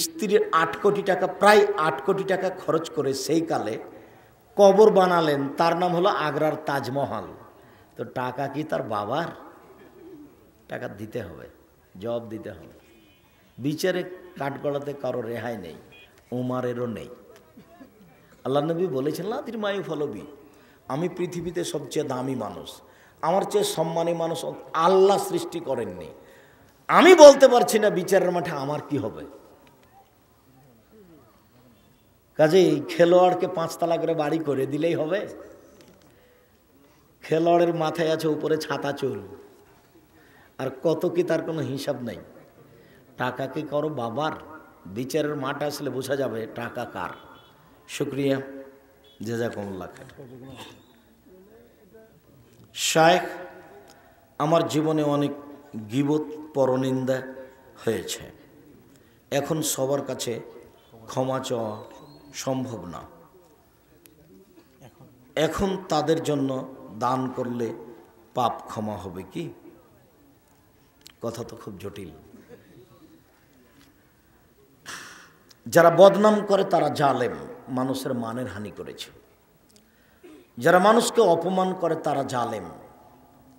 স্ত্রীর 8 কোটি টাকা, প্রায় 8 কোটি টাকা খরচ করে সেই কালে কবর বানালেন, তার নাম হলো আগ্রার তাজমহল। তো টাকা কি তার বাবার? টাকা দিতে হবে, জবাব দিতে হবে। বিচারে কাঠগড়াতে কারো রেহাই নেই, উমারেরও নেই। আল্লাহ নবী বলেছেন লা তিরমায়ু ফলবি, আমি পৃথিবীতে সবচেয়ে দামি মানুষ, আমার চেয়ে সম্মানী মানুষ আল্লাহ সৃষ্টি করেননি। আমি বলতে পারছি না বিচারের মাঠে আমার কি হবে। কাজেই খেলোয়াড়কে 5 তালা করে বাড়ি করে দিলেই হবে? খেলোয়াড়ের মাথায় আছে উপরে ছাতা চুল, আর কত কি তার কোনো হিসাব নেই। টাকা কি করো বাবার? বিচারের মাঠ আসলে বোঝা যাবে টাকা কার। শুক্রিয়া, জাযাকুমুল্লাহ খাইর। শায়েখ, আমার জীবনে অনেক গীবত পরনিন্দা হয়েছে, এখন সবার কাছে ক্ষমা চাওয়া সম্ভব না। এখন তাদের জন্য দান করলে পাপ ক্ষমা হবে কি? কথা তো খুব জটিল। যারা বদনাম করে তারা জালেম, মানুষের মানের হানি করেছে। যারা মানুষকে অপমান করে তারা জালেম,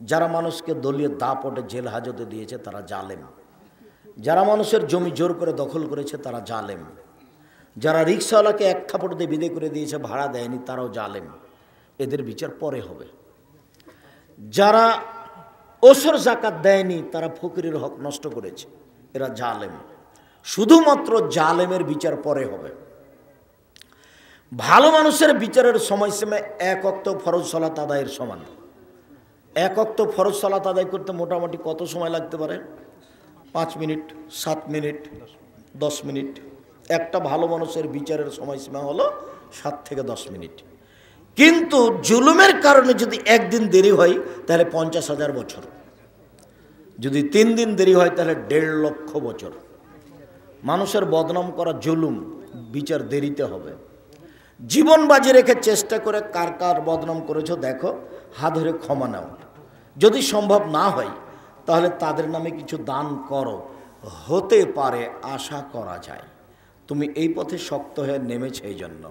যারা মানুষকে দলীয় দাপটে জেল হাজতে দিয়েছে তারা জালেম, যারা মানুষের জমি জোর করে দখল করেছে তারা জালেম, যারা রিক্সাওয়ালাকে 1 থাপড় দিয়ে বিদে করে দিয়েছে, ভাড়া দেয়নি, তারাও জালেম। এদের বিচার পরে হবে। যারা ওসর জাকাত দেয়নি তারা ফকিরের হক নষ্ট করেছে, এরা জালেম। শুধুমাত্র জালেমের বিচার পরে হবে। ভালো মানুষের বিচারের সময়সীমা 1 ওয়াক্ত ফরজ সালাত আদায়ের সমান। 1 ওয়াক্ত ফরজ সালাত আদায় করতে মোটামুটি কত সময় লাগতে পারে? 5 মিনিট, 7 মিনিট, 10 মিনিট। একটা ভালো মানুষের বিচারের সময়সীমা হলো 7 থেকে 10 মিনিট। কিন্তু জুলুমের কারণে যদি 1 দিন দেরি হয় তাহলে 50,000 বছর, যদি 3 দিন দেরি হয় তাহলে 1.5 লক্ষ বছর। মানুষের বদনাম করা জুলুম, বিচার দেরিতে হবে। জীবন বাজি রেখে চেষ্টা করে কার কার বদনাম করেছো দেখো, হাত ধরে ক্ষমা নাও। যদি সম্ভব না হয় তাহলে তাদের নামে কিছু দান করো, হতে পারে আশা করা যায় তুমি এই পথে শক্ত হয়ে নেমেছে। এই জন্য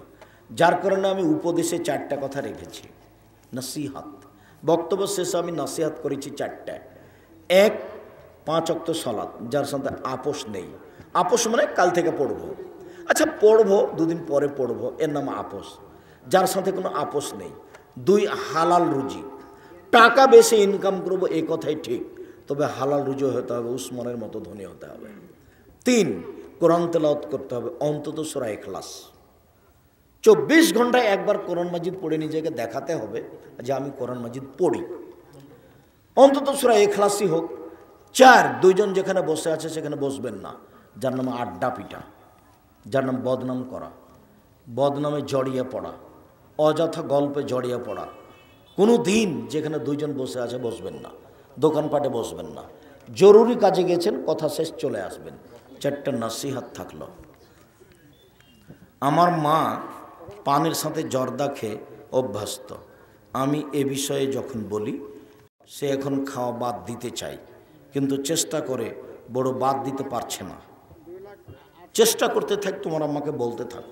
যার কারণে আমি উপদেশে 4টা কথা রেখেছি। নসিহাত, বক্তব্য শেষে আমি নসিহাত করেছি 4টা। 1, 5 ওয়াক্ত সালাত, যার সাথে আপোষ নেই। আপোষ মানে কাল থেকে পড়বো, আচ্ছা পড়বো 2 দিন পরে পড়বো, এর নাম আপোষ। যার সাথে কোনো আপোষ নেই। 2, হালাল রুজি, টাকা বেশি ইনকাম করবো এই কথাই ঠিক, তবে হালাল রুজি হতে হবে, উসমানের মতো ধনী হতে হবে। 3, কোরআন তেলাওয়াত করতে হবে, অন্তত সূরা ইখলাস। 24 ঘন্টায় একবার কোরআন মাজিদ পড়ে নিজেকে দেখাতে হবে যে আমি কোরআন মাজিদ পড়ি, অন্তত সূরা ইখলাসই হোক। 4, 2 জন যেখানে বসে আছে সেখানে বসবেন না, যার নাম আড্ডা পিটা, যার নাম বদনাম করা, বদনামে জড়িয়ে পড়া, অযথা গল্পে জড়িয়ে পড়া। কোনো দিন যেখানে 2 জন বসে আছে বসবেন না, দোকানপাটে বসবেন না, জরুরি কাজে গেছেন, কথা শেষ চলে আসবেন। 4টা নসিহাত থাকলো। আমার মা পানের সাথে জর্দা খেয়ে অভ্যস্ত। আমি এ বিষয়ে যখন বলি, সে এখন খাওয়া বাদ দিতে চায়, কিন্তু চেষ্টা করে বড় বাদ দিতে পারছে না। চেষ্টা করতে থাক, তোমার আম্মাকে বলতে থাক।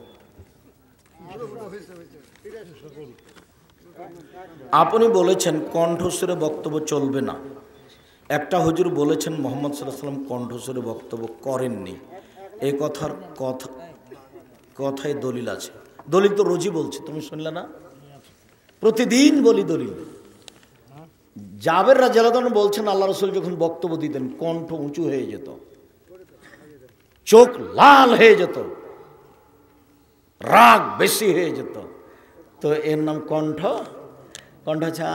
আপনি বলেছেন কণ্ঠস্বরে বক্তব্য চলবে না। একটা হুজুর বলেছেন মুহাম্মদ সাল্লাল্লাহু আলাইহি ওয়াসাল্লাম কণ্ঠস্বরে বক্তব্য করেননি। এই কথায় দলিল আছে? দলিল তো রোজই বলছে, তুমি শুনলে না? প্রতিদিন বলি দলিল। জাবের রাদিয়াল্লাহু আনহু বলছেন আল্লাহ রাসূল যখন বক্তব্য দিতেন কণ্ঠ উঁচু হয়ে যেত, চোখ লাল হয়ে যেত, রাগ বেশি হয়ে যেত। তো এর নাম কণ্ঠ। ছা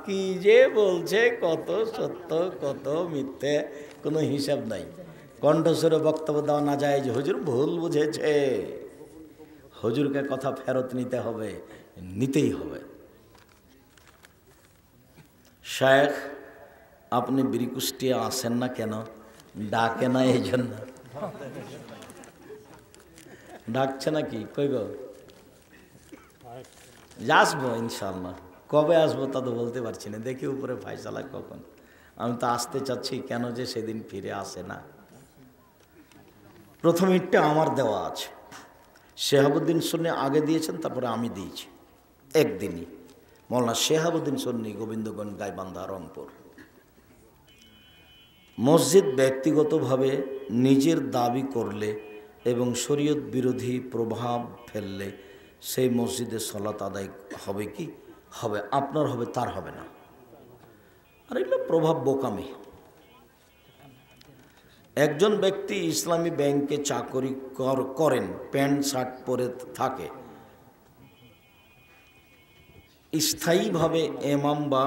কি যে বলছে, কত সত্য কত মিথ্যে, কোনো হিসাব নাই। কণ্ঠস্বরে বক্তব্য দেওয়া না যায় যে হুজুর ভুল বুঝেছে, হুজুরকে কথা ফেরত নিতে হবে, নিতেই হবে। শেখ আপনি বিরিকুষ্টিয়া আসেন না কেন? ডাকে না এই জন্য। ডাকছে নাকি? কই গো? আসবো ইনশাল্লাহ। কবে আসবো তা তো বলতে পারছি না, দেখি উপরে ফায়সালা কখন। আমি তো আসতে চাচ্ছি, কেন যে সেদিন ফিরে আসে না। প্রথম ইটটা আমার দেওয়া আছে, শেহাবুদ্দিন সুন্নি আগে দিয়েছেন, তারপরে আমি দিয়েছি একদিনই। মৌলানা শেহাবুদ্দিন সুন্নি, গোবিন্দগঞ্জ, গাইবান্ধা, রংপুর। মসজিদ ব্যক্তিগতভাবে নিজের দাবি করলে এবং শরীয়ত বিরোধী প্রভাব ফেললে সেই মসজিদে সালাত আদায় হবে কি? হবে। আপনার হবে, তার হবে না। আর এগুলো প্রভাব বোকামি। একজন ব্যক্তি ইসলামী ব্যাংকে চাকরি করেন, প্যান্ট শার্ট পরে থাকে, স্থায়ীভাবে ইমাম বা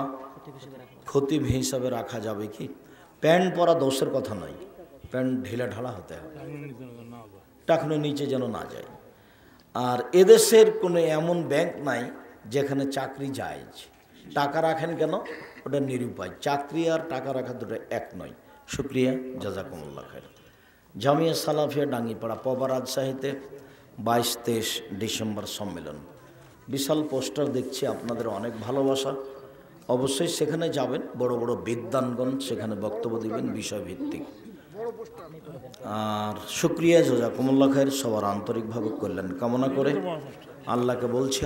খতিব হিসাবে রাখা যাবে কি? প্যান্ট পরা দোষের কথা নয়, প্যান্ট ঢিলা ঢালা হতে হবে, টাকনো নিচে যেন না যায়। আর এদেশের কোনো এমন ব্যাংক নাই যেখানে চাকরি জায়েজ। টাকা রাখেন কেন? ওটা নিরুপায়। চাকরি আর টাকা রাখা দুটো এক নয়। শুক্রিয়া, জাযাকুমুল্লাহ খায়র। জামিয়া সালাফিয়া ডাঙ্গিপাড়া, পবা রাজশাহীতে 22-23 ডিসেম্বর সম্মেলন। বিশাল পোস্টার দেখছি, আপনাদের অনেক ভালোবাসা। অবশ্যই সেখানে যাবেন, বড় বড় বিদ্বানগণ সেখানে বক্তব্য দিবেন বিষয়ভিত্তিক। আর শুক্রিয়া, জাযাকুমুল্লাহ খায়র। সবার আন্তরিকভাবে কল্যাণ কামনা করে আল্লাহকে বলছি